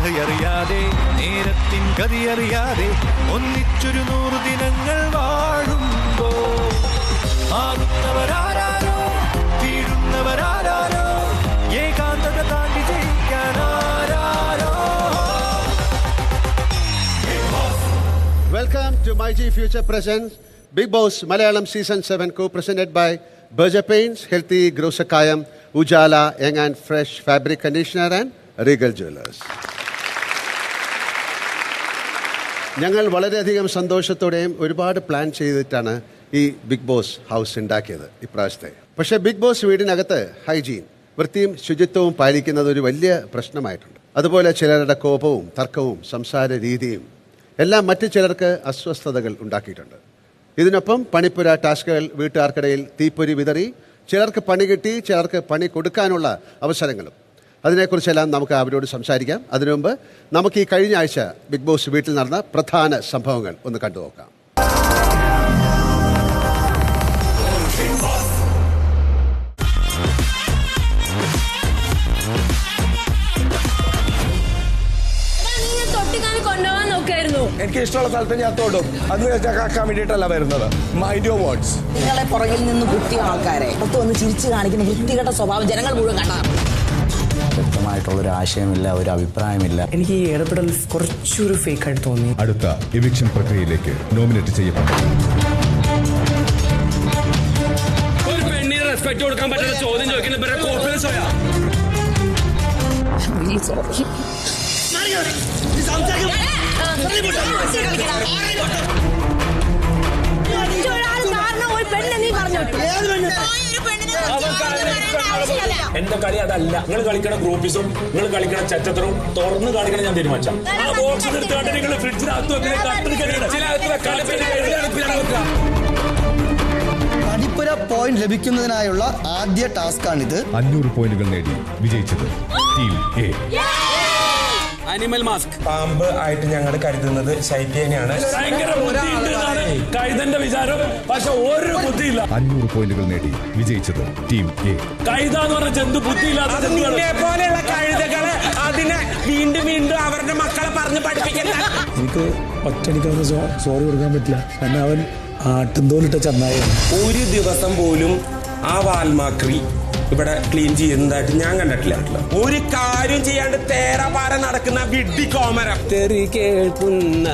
കഥയറിയാതെ നേരത്തിൻ ഗതിയറിയാതെ ഒന്നിച്ചൊരു 100 ദിനങ്ങൾ വാഴുമ്പോ ആടുന്നവരാരോ തീരുന്നവരാരോ ഏകാന്തത താണ്ടി ജയിക്കാനാരോ. Welcome to MyG Future Presents Big Boss Malayalam Season 7 co-presented by Berger Paints, Healthy Grosakayam, Ujala, Young and Fresh Fabric Conditioner and Regal Jewelers. ഞങ്ങൾ വളരെയധികം സന്തോഷത്തോടെയും ഒരുപാട് plan ചെയ്തിട്ടാണ് ഈ ബിഗ് ബോസ് ഹൗസ് ഉണ്ടാക്കിയത് ഇപ്രാവശ്യത്തെ. പക്ഷേ ബിഗ് ബോസ് വീടിനകത്ത് ഹൈജീൻ, വൃത്തിയും ശുചിത്വവും പാലിക്കുന്നത് ഒരു വലിയ പ്രശ്നമായിട്ടുണ്ട്. അതുപോലെ ചിലരുടെ കോപവും തർക്കവും സംസാര രീതിയും എല്ലാം മറ്റു ചിലർക്ക് അസ്വസ്ഥതകൾ ഉണ്ടാക്കിയിട്ടുണ്ട്. ഇതിനൊപ്പം പണിപ്പുര ടാസ്കുകൾ വീട്ടുകാർക്കിടയിൽ തീപ്പൊരി വിതറി ചിലർക്ക് പണി കിട്ടി, ചിലർക്ക് പണി കൊടുക്കാനുള്ള അവസരങ്ങളും. അതിനെക്കുറിച്ചെല്ലാം നമുക്ക് അവരോട് സംസാരിക്കാം. അതിനു മുമ്പ് നമുക്ക് ഈ കഴിഞ്ഞ ആഴ്ച ബിഗ് ബോസ് വീട്ടിൽ നടന്ന പ്രധാന സംഭവങ്ങൾ ഒന്ന് കണ്ടു നോക്കാം. എനിക്ക് ഇഷ്ടമുള്ള സ്ഥലത്ത് ഞാൻ തോടും. അത് കാക്കാൻ വേണ്ടിയിട്ടല്ല വരുന്നത്. Mind your words. നിങ്ങളെ പുറകിൽ നിന്ന് കുത്തിയ ആൾക്കാരെ ഒന്ന് ചിരിച്ചു കാണിക്കുന്ന വൃത്തികെട്ട സ്വഭാവം ജനങ്ങൾ മുഴുവൻ കണ്ടതാണ്. വ്യക്തമായിട്ടുള്ളൊരു ആശയമില്ല, ഒരു അഭിപ്രായമില്ല. എനിക്ക് ഈ ഇടപെടൽ കുറച്ചൊരു ഫേക്ക് ആയിട്ട് തോന്നി. അടുത്ത എവിക്ഷൻ പ്രക്രിയയിലേക്ക് നോമിനേറ്റ് ചെയ്യപ്പെട്ടു. ഒരു പെണ്ണിന് റെസ്പെക്ട് കൊടുക്കാൻ പറ്റുന്ന ചോദ്യം ചോദിക്കുന്ന എന്റെ കളി അതല്ല. നിങ്ങൾ കളിക്കണ ഗ്രൂപ്പിസും നിങ്ങൾ കളിക്കണ ചറ്റത്തറും തുറന്ന് കാണിക്കണം ഞാൻ തീരുമാനിച്ച. ആ ബോക്സ് എടുത്തോണ്ട് നിങ്ങൾ ഫ്രിഡ്ജിനകത്ത് പണിപ്പുര പോയിന്റ് ലഭിക്കുന്നതിനായുള്ള ആദ്യ ടാസ്കാണിത്. 500 പോയിന്റുകൾ നേടി വിജയിച്ചത് ടീം എ. അനിമൽ മാസ്ക് പാമ്പ് ആയിട്ട് ഞങ്ങൾ കരുതുന്നത് ശൈത്യേനെയാണ്. കൈതന്റെ വിചാരം, പക്ഷെ ഒരു ബുദ്ധിയില്ല. 500 പോയിന്റുകൾ നേടി വിജയിച്ചത് ടീം എ. കൈത എന്ന് പറഞ്ഞ ജന്തു ബുദ്ധിയില്ലാത്ത പോലെയുള്ള കഴുതകള് അതിനെ വീണ്ടും വീണ്ടും അവരുടെ മക്കളെ പറഞ്ഞ് പഠിപ്പിക്കുന്ന. എനിക്ക് ഒറ്റടിക്കാവുന്ന സോറി കൊടുക്കാൻ പറ്റില്ല. കാരണം അവൻ ആട്ടുംതോലിട്ട ചന്നായാണ്. ഒരു ദിവസം പോലും ആ വാൽമാക്രി ഇവിടെ ക്ലീൻ ചെയ്യുന്നതായിട്ട് ഞാൻ കണ്ടിട്ടില്ല. ഒരു കാര്യം ചെയ്യാണ്ട് തേരാപാര നടക്കുന്ന വിഡ്ഢി കോമരം. തെറി കേൾക്കുന്ന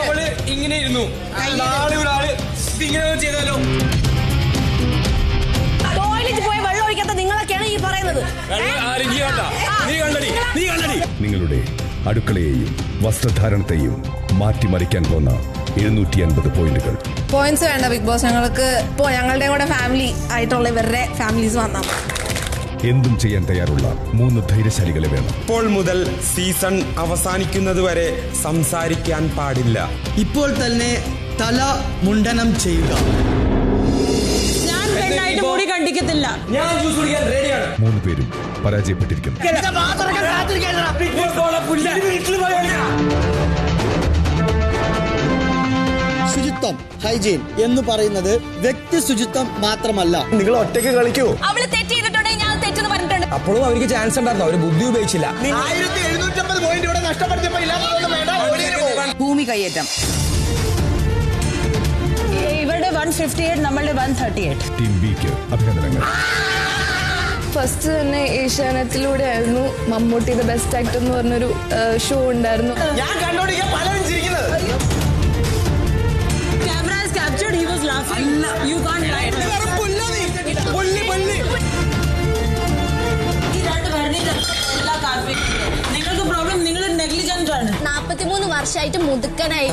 അവള് ഇങ്ങനെ ഇരുന്നു. നാളെ ഒരാള് ഇങ്ങനെ ചെയ്താലോ? പോയി വെള്ളം ഒഴിക്കാത്ത നിങ്ങളൊക്കെയാണ് ഈ പറയുന്നത്. നിങ്ങളുടെ അടുക്കളയെയും വസ്ത്രധാരണത്തെയും മാറ്റിമറിക്കാൻ പോന്ന 750 പോയിന്റുകൾ. പോയിന്റ്സ് വേണ്ട ബിഗ് ബോസ്. ഞങ്ങൾക്ക് ഇപ്പോൾ ഞങ്ങളുടെ കൂടെ ഫാമിലി ആയിട്ടുള്ള ഇവരുടെ ഫാമിലീസ് വന്നാൽ എന്തും ചെയ്യാൻ തയ്യാറുള്ള 3 ധൈര്യശാലികളെ വേണം. ഇപ്പോൾ മുതൽ സീസൺ അവസാനിക്കുന്നത് വരെ സംസാരിക്കാൻ പാടില്ല. ഇപ്പോൾ തന്നെ തല മുണ്ടനം ചെയ്യുക. ഞാൻ പെണ്ണായിട്ട് മുടി കണ്ടിക്കത്തില്ല. ഞാൻ ജ്യൂസ് കുടിക്കാൻ റെഡിയാണ്. 3 പേരും പരാജയപ്പെട്ടിരിക്കുന്നു. ശുചിത്വം, ഹൈജീൻ എന്ന് പറയുന്നത് വ്യക്തി ശുചിത്വം മാത്രമല്ല. നിങ്ങൾ ഒറ്റയ്ക്ക് കളിക്കൂ. അവള് തെറ്റ് ചെയ്തിട്ടുണ്ടെങ്കിൽ ഞാൻ തെറ്റെന്ന് പറഞ്ഞിട്ടുണ്ട്. അപ്പോഴും അവർക്ക് ചാൻസ് ഉണ്ടായിരുന്നു. അവര് ബുദ്ധി ഉപയോഗിച്ചില്ല. 1750 പോയിന്റ് ഇവിടെ നഷ്ടപ്പെടുത്തിയപ്പോൾ ഭൂമി കയ്യേറ്റം. ഇവരുടെ 158, നമ്മളുടെ 138. ടീം ബിക്ക് അഭിനന്ദനങ്ങൾ. ഫസ്റ്റ് തന്നെ ഏഷ്യാനെറ്റിലൂടെ ആയിരുന്നു മമ്മൂട്ടി ദ ബെസ്റ്റ് ആക്ടർ എന്ന് പറഞ്ഞൊരു ഷോ ഉണ്ടായിരുന്നു. ഞാൻ കണ്ടോണ്ടിരിക്കാൻ പലരും ചിരിക്കുന്നത്. Camera has captured, he was laughing. You can't lie. നിങ്ങൾക്ക് പ്രോബ്ലം, നിങ്ങൾ നെഗ്ലിജന്റ് ആണ്. 43 വർഷമായിട്ട് മുതുക്കനായി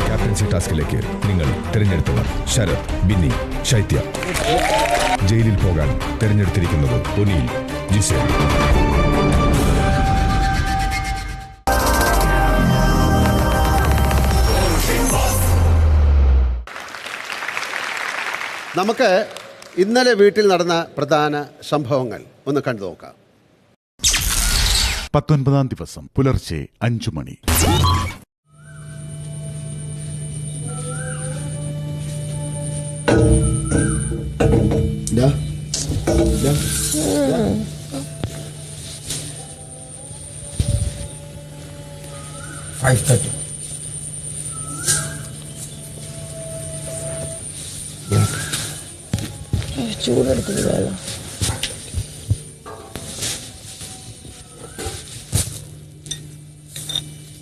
ക്യാപ്റ്റൻസി ടാസ്കിലേക്ക് നിങ്ങൾ തിരഞ്ഞെടുത്തവർ: ശരത്, ബിന്നി, ശൈത്യ. ജയിലിൽ പോകാൻ തിരഞ്ഞെടുത്തിരിക്കുന്നത് ഒനീൽ, ജിസേൽ. നമുക്ക് ഇന്നലെ വീട്ടിൽ നടന്ന പ്രധാന സംഭവങ്ങൾ ഒന്ന് കണ്ടു നോക്കാം. 19-ാം ദിവസം പുലർച്ചെ 5 മണി. 5:30. ചൂടെടുത്തിട്ട് വേണം.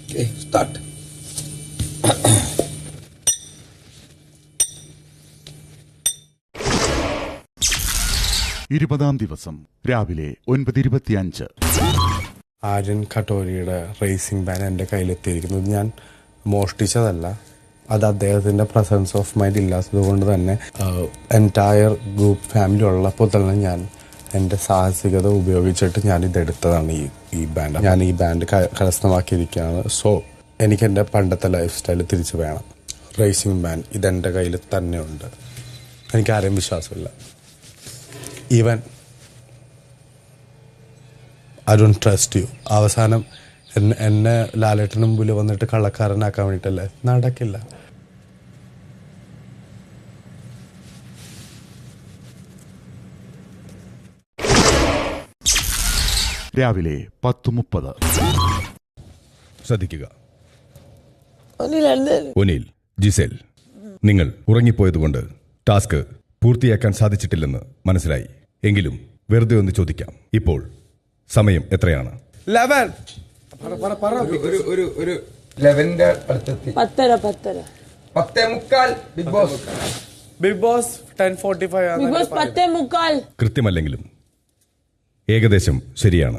Okay, start. ഇരുപതാം ദിവസം രാവിലെ 9:25. ആര്യൻ കട്ടോരിയുടെ റേസിംഗ് ബാൻ എൻ്റെ കയ്യിലെത്തിയിരിക്കുന്നത് ഞാൻ മോഷ്ടിച്ചതല്ല. അത് അദ്ദേഹത്തിൻ്റെ പ്രസൻസ് ഓഫ് മൈൻഡ് ഇല്ലാത്തത് കൊണ്ട് തന്നെ എൻറ്റയർ ഗ്രൂപ്പ് ഫാമിലി ഉള്ളപ്പോൾ തന്നെ ഞാൻ എൻ്റെ സാഹസികത ഉപയോഗിച്ചിട്ട് ഞാനിതെടുത്തതാണ് ഈ ബാൻഡ്. ഞാൻ ഈ ബാൻഡ് കരസ്ഥമാക്കിയിരിക്കുകയാണ്. സോ എനിക്ക് എൻ്റെ പണ്ടത്തെ ലൈഫ് സ്റ്റൈൽ തിരിച്ചു വേണം. റേസിംഗ് ബാൻഡ് ഇതെൻ്റെ കയ്യിൽ തന്നെ ഉണ്ട്. എനിക്ക് ആരെയും വിശ്വാസമില്ല. Even I don't trust you. അവസാനം എന്നെ ലാലേട്ടന് മുമ്പിൽ വന്നിട്ട് കള്ളക്കാരനാക്കാൻ വേണ്ടിയിട്ടല്ലേ? നടക്കില്ല. രാവിലെ 10:30. ശ്രദ്ധിക്കുക. ഒനിൽ, ജിസേൽ, നിങ്ങൾ ഉറങ്ങിപ്പോയതുകൊണ്ട് ടാസ്ക് പൂർത്തിയാക്കാൻ സാധിച്ചിട്ടില്ലെന്ന് മനസ്സിലായി. എങ്കിലും വെറുതെ ഒന്ന് ചോദിക്കാം. ഇപ്പോൾ സമയം എത്രയാണ്? 11. ഒരു 11ന്റെ അടുത്തെത്തി. 10:15. Big boss 10:45. കൃത്യമല്ലെങ്കിലും ഏകദേശം ശരിയാണ്.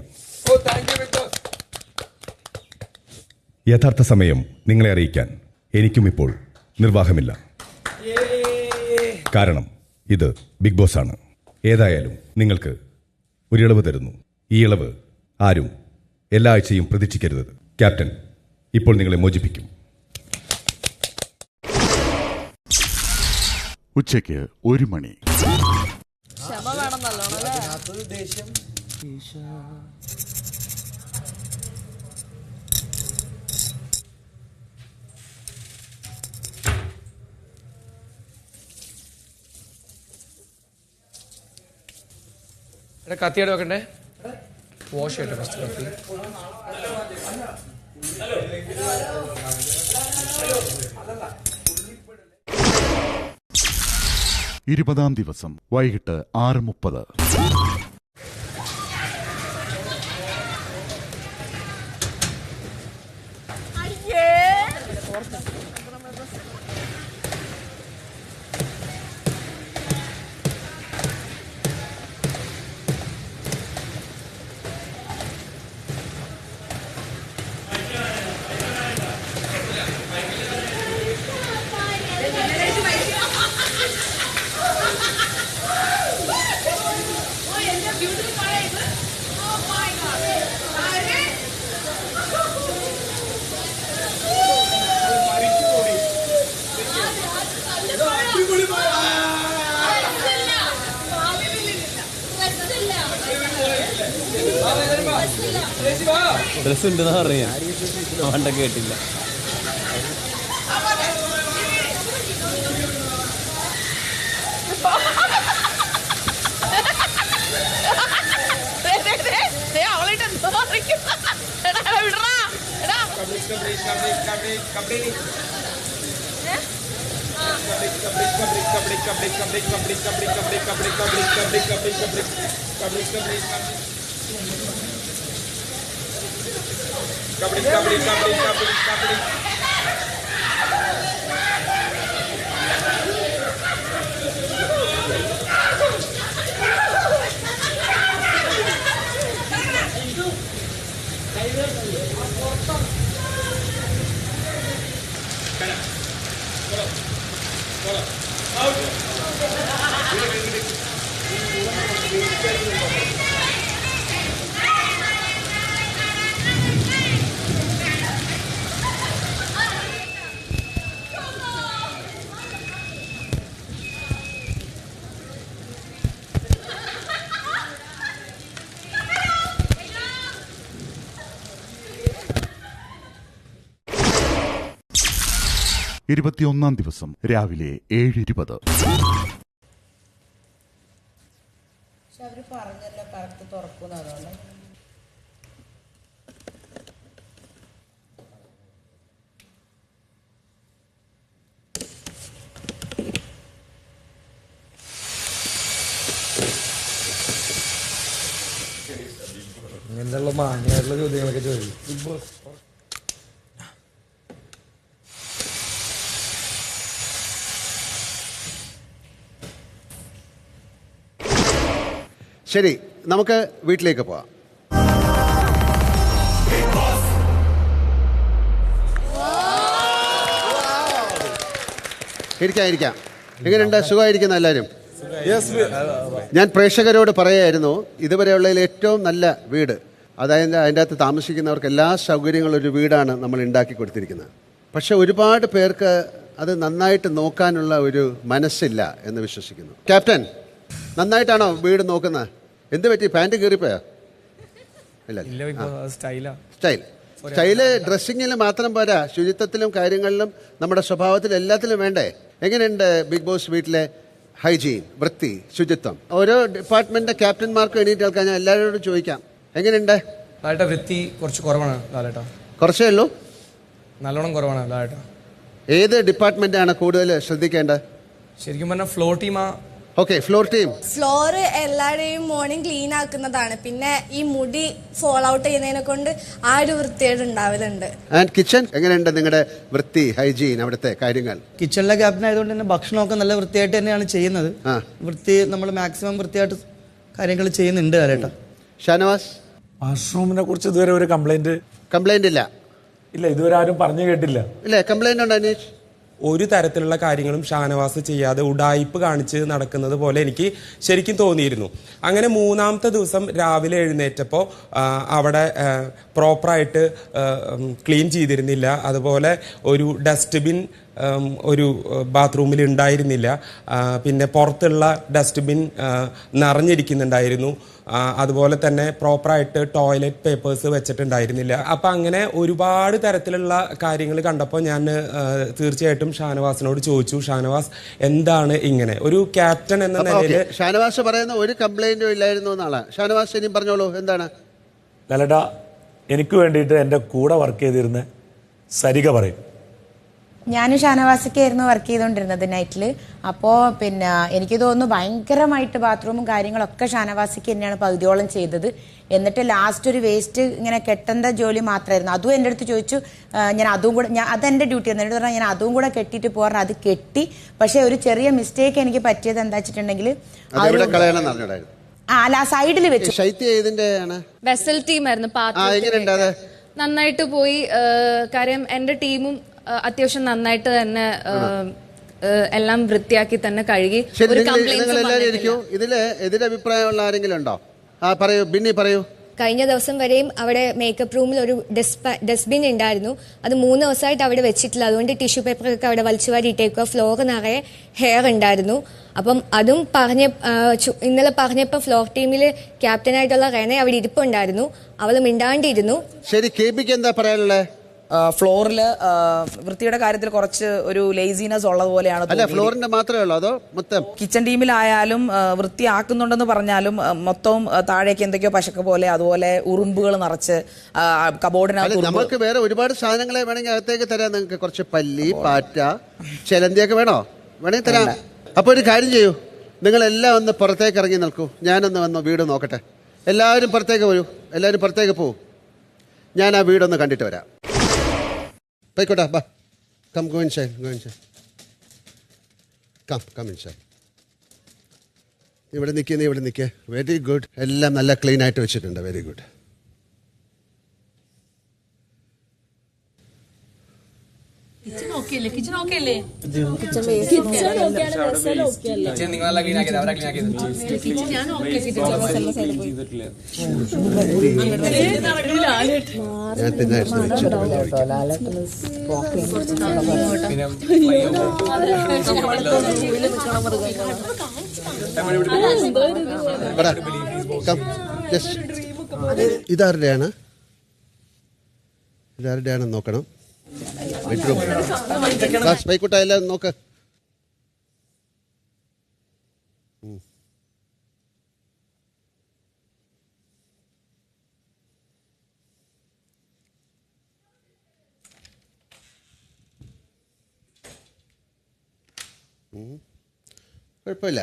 യഥാർത്ഥ സമയം നിങ്ങളെ അറിയിക്കാൻ എനിക്കും ഇപ്പോൾ നിർവാഹമില്ല. കാരണം ഇത് ബിഗ് ബോസ് ആണ്. ഏതായാലും നിങ്ങൾക്ക് ഒരു ഇളവ് തരുന്നു. ഈ ഇളവ് ആരും എല്ലാ ആഴ്ചയും പ്രതീക്ഷിക്കരുത്. ക്യാപ്റ്റൻ ഇപ്പോൾ നിങ്ങളെ മോചിപ്പിക്കും. ഉച്ചയ്ക്ക് 1 മണി. കത്തിയായിട്ട് വെക്കണ്ടേ? വാഷ് ചെയ്യട്ടെ ഫസ്റ്റ് കത്തി. ഇരുപതാം ദിവസം വൈകിട്ട് 6:30. ഡ്രസ് ഉണ്ടെന്നാ പറയാ, അവണ്ട കേട്ടില്ല. ഇരുപത്തിയൊന്നാം ദിവസം രാവിലെ 7:20. ഇങ്ങനെയുള്ള മാന്യമായിട്ടുള്ള ചോദ്യങ്ങളൊക്കെ ചോദിക്കും. ബിഗ് ബോസ് ശരി, നമുക്ക് വീട്ടിലേക്ക് പോവാം. ഇരിക്കാം. എങ്ങനെയുണ്ട്? സുഖമായിരിക്കുന്ന എല്ലാവരും? ഞാൻ പ്രേക്ഷകരോട് പറയായിരുന്നു, ഇതുവരെയുള്ളതിൽ ഏറ്റവും നല്ല വീട്, അതായത് അതിൻ്റെ അകത്ത് താമസിക്കുന്നവർക്ക് എല്ലാ സൗകര്യങ്ങളും ഒരു വീടാണ് നമ്മൾ ഉണ്ടാക്കി കൊടുത്തിരിക്കുന്നത്. പക്ഷെ ഒരുപാട് പേർക്ക് അത് നന്നായിട്ട് നോക്കാനുള്ള ഒരു മനസ്സില്ല എന്ന് വിശ്വസിക്കുന്നു. ക്യാപ്റ്റൻ, നന്നായിട്ടാണോ വീട് നോക്കുന്നത്? എന്ത് പറ്റി? പാൻറ് കീറിപ്പോയോ? ഇല്ല, സ്റ്റൈല് ഡ്രസ്സിങ്ങിൽ മാത്രം പോരാ, ശുചിത്വത്തിലും കാര്യങ്ങളിലും നമ്മുടെ സ്വഭാവത്തിലും എല്ലാത്തിലും വേണ്ടേ? എങ്ങനെയുണ്ട് ബിഗ് ബോസ് വീട്ടിലെ ഹൈജീൻ, വൃത്തി, ശുചിത്വം? ഓരോ ഡിപ്പാർട്ട്മെന്റിന്റെ ക്യാപ്റ്റന്മാർക്കും എണീറ്റ് കേൾക്കാൻ ഞാൻ എല്ലാവരോടും ചോദിക്കാം, എങ്ങനെയുണ്ട്? ലാലേട്ടാ വൃത്തി കുറച്ച് കുറവാണ് ലാലേട്ടാ. കുറച്ചേ ഉള്ളൂ? നല്ലോണം കുറവാണ് ലാലേട്ടാ. ഏത് ഡിപ്പാർട്ട്മെന്റാണ് കൂടുതൽ ശ്രദ്ധിക്കേണ്ടത്? ശരിക്കും പറഞ്ഞാൽ ഫ്ലോർ ടീമാ. Okay, floor team. ഫ്ലോർ എല്ലാവരുടെയും മോർണിംഗ് ക്ലീൻ ആക്കുന്നതാണ്. പിന്നെ ഈ മുടി ഫോൾ ഔട്ട് ചെയ്യുന്നതിനെ കൊണ്ട് ആ ഒരു വൃത്തിയേട് ഉണ്ടാവലുണ്ട്. ആൻഡ് കിച്ചൺ എങ്ങനെയുണ്ട് നിങ്ങളുടെ വൃത്തി, ഹൈജീൻ, അവിടുത്തെ കാര്യങ്ങൾ? കിച്ചണിലെ ക്യാപ്റ്റൻ ആയതുകൊണ്ട് തന്നെ ഭക്ഷണമൊക്കെ നല്ല വൃത്തിയായിട്ട് തന്നെയാണ് ചെയ്യുന്നത്. വൃത്തി നമ്മൾ മാക്സിമം വൃത്തിയായിട്ട് കാര്യങ്ങൾ ചെയ്യുന്നുണ്ട് ലാലേട്ടാ. ഷാനവാസ്? വാഷ്റൂമിനെ കുറിച്ച് ഇതുവരെ ഒരു കംപ്ലൈന്റ് ഇല്ല. ഇതുവരെ ആരും പറഞ്ഞു കേട്ടില്ല. ഇല്ലേ, കംപ്ലൈന്റ് ഉണ്ടോ അനീഷ്? ഒരു തരത്തിലുള്ള കാര്യങ്ങളും ഷാനവാസ് ചെയ്യാതെ ഉഡായിപ്പ് കാണിച്ച് നടക്കുന്നത് പോലെ എനിക്ക് ശരിക്കും തോന്നിയിരുന്നു. അങ്ങനെ മൂന്നാമത്തെ ദിവസം രാവിലെ എഴുന്നേറ്റപ്പോൾ അവിടെ പ്രോപ്പറായിട്ട് ക്ലീൻ ചെയ്തിരുന്നില്ല. അതുപോലെ ഒരു ഡസ്റ്റ്ബിൻ ഒരു ബാത്റൂമിൽ ഉണ്ടായിരുന്നില്ല. പിന്നെ പുറത്തുള്ള ഡസ്റ്റ്ബിൻ നിറഞ്ഞിരിക്കുന്നുണ്ടായിരുന്നു. അതുപോലെ തന്നെ പ്രോപ്പറായിട്ട് ടോയ്ലറ്റ് പേപ്പേഴ്സ് വെച്ചിട്ടുണ്ടായിരുന്നില്ല. അപ്പം അങ്ങനെ ഒരുപാട് തരത്തിലുള്ള കാര്യങ്ങൾ കണ്ടപ്പോൾ ഞാൻ തീർച്ചയായിട്ടും ഷാനവാസിനോട് ചോദിച്ചു, ഷാനവാസ് എന്താണ് ഇങ്ങനെ ഒരു ക്യാപ്റ്റൻ എന്ന നിലയിൽ? ഷാനവാസ് പറയുന്ന ഒരു കംപ്ലൈന്റും ഇല്ലായിരുന്നു എന്നാണ്. ഷാനവാസ് ഇനിയും പറഞ്ഞോളൂ, എന്താണ്? ലാലേട്ടാ, എനിക്ക് വേണ്ടിയിട്ട് എൻ്റെ കൂടെ വർക്ക് ചെയ്തിരുന്ന സരിക പറയും. ഞാനും ഷാനവാസൊക്കെയായിരുന്നു വർക്ക് ചെയ്തുകൊണ്ടിരുന്നത് നൈറ്റിൽ. അപ്പോൾ പിന്നെ എനിക്ക് തോന്നുന്നു ഭയങ്കരമായിട്ട് ബാത്റൂമും കാര്യങ്ങളൊക്കെ ഷാനവാസിക്ക് തന്നെയാണ് പകുതിയോളം ചെയ്തത്. എന്നിട്ട് ലാസ്റ്റ് ഒരു വേസ്റ്റ് ഇങ്ങനെ കെട്ടേണ്ട ജോലി മാത്രമായിരുന്നു. അതും എൻ്റെ അടുത്ത് ചോദിച്ചു, ഞാൻ അതും കൂടെ, അതെൻ്റെ ഡ്യൂട്ടി ആയിരുന്നു. എന്നിട്ട് പറഞ്ഞാൽ ഞാൻ അതും കൂടെ കെട്ടിയിട്ട് പോകാൻ, അത് കെട്ടി. പക്ഷേ ഒരു ചെറിയ മിസ്റ്റേക്ക് എനിക്ക് പറ്റിയത് എന്താ വെച്ചിട്ടുണ്ടെങ്കിൽ അല്ല, സൈഡിൽ വെച്ചു. വെസൽ ടീമായിരുന്നു. നന്നായിട്ട് പോയി. കാര്യം എൻ്റെ ടീമും അത്യാവശ്യം നന്നായിട്ട് തന്നെ എല്ലാം വൃത്തിയാക്കി തന്നെ കഴുകി. ഇതില് എതിരഭിപ്രായമുള്ള ആരെങ്കിലും ഉണ്ടോ? പറയൂ ബിന്നി, പറയൂ. കഴിഞ്ഞ ദിവസം വരെയും അവിടെ മേക്കപ്പ് റൂമിൽ ഒരു ഡസ്റ്റ്ബിൻ ഉണ്ടായിരുന്നു. അത് 3 ദിവസമായിട്ട് അവിടെ വെച്ചിട്ടില്ല. അതുകൊണ്ട് ടിഷ്യൂ പേപ്പറൊക്കെ അവിടെ വലിച്ചുവാരി ഇട്ടേക്കുക. ഫ്ലോർ നിറയെ ഹെയർ ഉണ്ടായിരുന്നു. അപ്പം അതും ഇന്നലെ പറഞ്ഞപ്പോൾ ഫ്ലോർ ടീമിൽ ക്യാപ്റ്റനായിട്ടുള്ള റെന അവിടെ ഇരിപ്പുണ്ടായിരുന്നു. അവൾ മിണ്ടാണ്ടിരുന്നു. ശരി, കെപിക്ക് എന്താ പറയാനുള്ളത്? ഫ്ലോറിൽ വൃത്തിയുടെ കാര്യത്തിൽ കുറച്ച് ഒരു ലേസിനെസ് ഉള്ളതുപോലെയാണ്. ഫ്ലോറിന്റെ മാത്രമേ ഉള്ളൂ അതോ മൊത്തം? കിച്ചൺ ടീമിലായാലും വൃത്തിയാക്കുന്നുണ്ടെന്ന് പറഞ്ഞാലും മൊത്തവും താഴേക്ക് എന്തൊക്കെയോ പശക്ക് പോലെ, അതുപോലെ ഉറുമ്പുകൾ നിറച്ച് കബോർഡിനകത്ത്. നമുക്ക് വേറെ ഒരുപാട് സാധനങ്ങളെ വേണമെങ്കിൽ അകത്തേക്ക് തരാം. നിങ്ങൾക്ക് കുറച്ച് പല്ലി, പാറ്റ, ചെലന്തിയൊക്കെ വേണമെങ്കിൽ തരാം. അപ്പൊ ഒരു കാര്യം ചെയ്യൂ, നിങ്ങളെല്ലാം ഒന്ന് പുറത്തേക്ക് ഇറങ്ങി നിൽക്കൂ. ഞാനൊന്ന് വന്ന് വീട് നോക്കട്ടെ. എല്ലാവരും പുറത്തേക്ക് വരൂ, എല്ലാവരും പുറത്തേക്ക് പോകൂ. ഞാൻ ആ വീടൊന്ന് കണ്ടിട്ട് വരാം. പോയിക്കോട്ടെ, ബാ. Come, go inside, go inside. Come inside. ഇവിടെ നിൽക്കുക. Very good. എല്ലാം നല്ല ക്ലീൻ ആയിട്ട് വെച്ചിട്ടുണ്ട്. Very good. ഇതാരുടെയാണ് നോക്കണം. ബെഡ്റൂം. ബൈക്കുട്ട എല്ലാം നോക്ക്. കുഴപ്പമില്ല.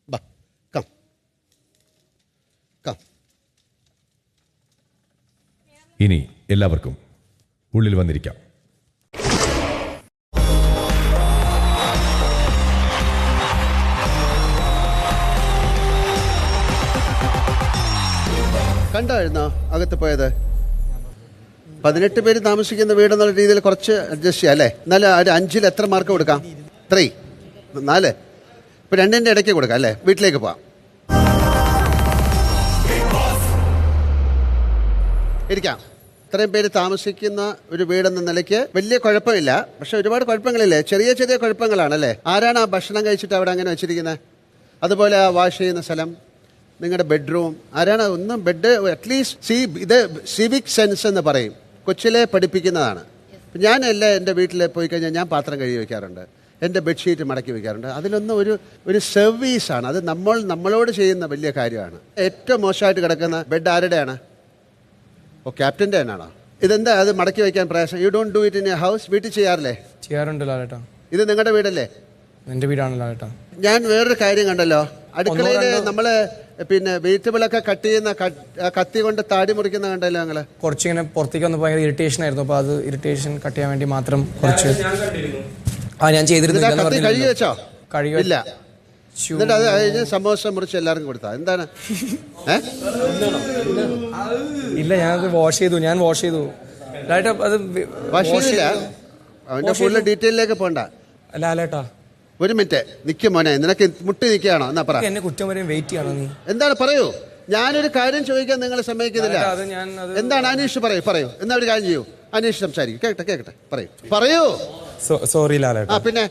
ബാ കം കം. ഇനി എല്ലാവർക്കും ഉള്ളിൽ വന്നിരിക്കാം. കണ്ടായിരുന്നോ അകത്ത് പോയത്? 18 പേര് താമസിക്കുന്ന വീടെന്നുള്ള രീതിയിൽ കുറച്ച് അഡ്ജസ്റ്റ് ചെയ്യാം അല്ലേ? എന്നാലും ഒരു 5-ൽ എത്ര മാർക്ക് കൊടുക്കാം? 3, 4. ഇപ്പം 2-ന്റെ ഇടയ്ക്ക് കൊടുക്കാം അല്ലേ? വീട്ടിലേക്ക് പോവാം. ഇരിക്കാം. ഇത്രയും പേര് താമസിക്കുന്ന ഒരു വീടെന്ന നിലയ്ക്ക് വലിയ കുഴപ്പമില്ല. പക്ഷെ ഒരുപാട് കുഴപ്പങ്ങളില്ലേ? ചെറിയ ചെറിയ കുഴപ്പങ്ങളാണല്ലേ? ആരാണ് ആ ഭക്ഷണം കഴിച്ചിട്ട് അവിടെ അങ്ങനെ വെച്ചിരിക്കുന്നത്? അതുപോലെ ആ വാഷ് ചെയ്യുന്ന സ്ഥലം, നിങ്ങളുടെ ബെഡ്റൂം, ആരാണ് ഒന്നും ബെഡ് അറ്റ്ലീസ്റ്റ് ഇത് സിവിക് സെൻസ് എന്ന് പറയും, കൊച്ചിലെ പഠിപ്പിക്കുന്നതാണ്. ഞാൻ എൻ്റെ വീട്ടിൽ പോയി കഴിഞ്ഞാൽ ഞാൻ പാത്രം കഴുകി വയ്ക്കാറുണ്ട്, എൻ്റെ ബെഡ്ഷീറ്റ് മടക്കി വയ്ക്കാറുണ്ട്. അതിലൊന്നും ഒരു സർവീസാണ്. അത് നമ്മളോട് ചെയ്യുന്ന വലിയ കാര്യമാണ്. ഏറ്റവും മോശമായിട്ട് കിടക്കുന്ന ബെഡ് ആരുടെയാണ്? ഓ, ക്യാപ്റ്റൻ്റെ തന്നെയാണോ? ഇതെന്താ അത് മടക്കി വയ്ക്കാൻ പ്രയാസം? You don't do it in A house? വീട്ടിൽ ചെയ്യാറില്ലേ? ചെയ്യാറുണ്ട് ലാലേട്ടാ. ഇത് നിങ്ങളുടെ വീടല്ലേ? എൻ്റെ വീടാണ് ലാലേട്ടാ. ഞാൻ വേറൊരു കാര്യം കണ്ടല്ലോ, അടുക്കളയിൽ നമ്മള് പിന്നെ വെജിറ്റബിളൊക്കെ കട്ട് ചെയ്യുന്ന കത്തി കൊണ്ട് താടി മുറിക്കുന്ന കണ്ടല്ലോ ഞങ്ങള്. കുറച്ചിങ്ങനെ പുറത്തേക്ക് വന്ന് ഭയങ്കര ഇറിറ്റേഷൻ ആയിരുന്നു. അപ്പൊ അത് ഇറിറ്റേഷൻ കട്ട് ചെയ്യാൻ വേണ്ടി മാത്രം കുറച്ച് ഞാൻ കത്തി കഴുകി വെച്ചോ? കഴിയില്ല. എന്നിട്ട് അത് കഴിഞ്ഞ് സമോസ മുറിച്ച് എല്ലാവർക്കും കൊടുത്താ എന്താണ്? ഇല്ല, ഞാനത് വാഷ് ചെയ്തു. അത് വാഷ് ചെയ്തില്ല. അവന്റെ ഫുള്ള് ഡീറ്റെയിലേക്ക് പോണ്ട ലാലേട്ടാ. ഒരു മിനിറ്റ് നിൽക്കും മോനെ, നിനക്ക് മുട്ടി നിൽക്കുകയാണോ? എന്നാ പറ. എന്നെ കുറ്റം വരെയും വെയിറ്റ് ചെയ്യണോ നീ? എന്താണ് പറയൂ. ഞാനൊരു കാര്യം ചോദിക്കാൻ നിങ്ങൾ സമ്മതിക്കുന്നില്ല. എന്താണ്? അനീഷ് പറയൂ. എന്നാ ഒരു കാര്യം ചെയ്യൂ, അനീഷ് സംസാരിക്കും. കേക്കട്ടെ പറയൂ. സോറി ലാലേട്ടാ. പിന്നെ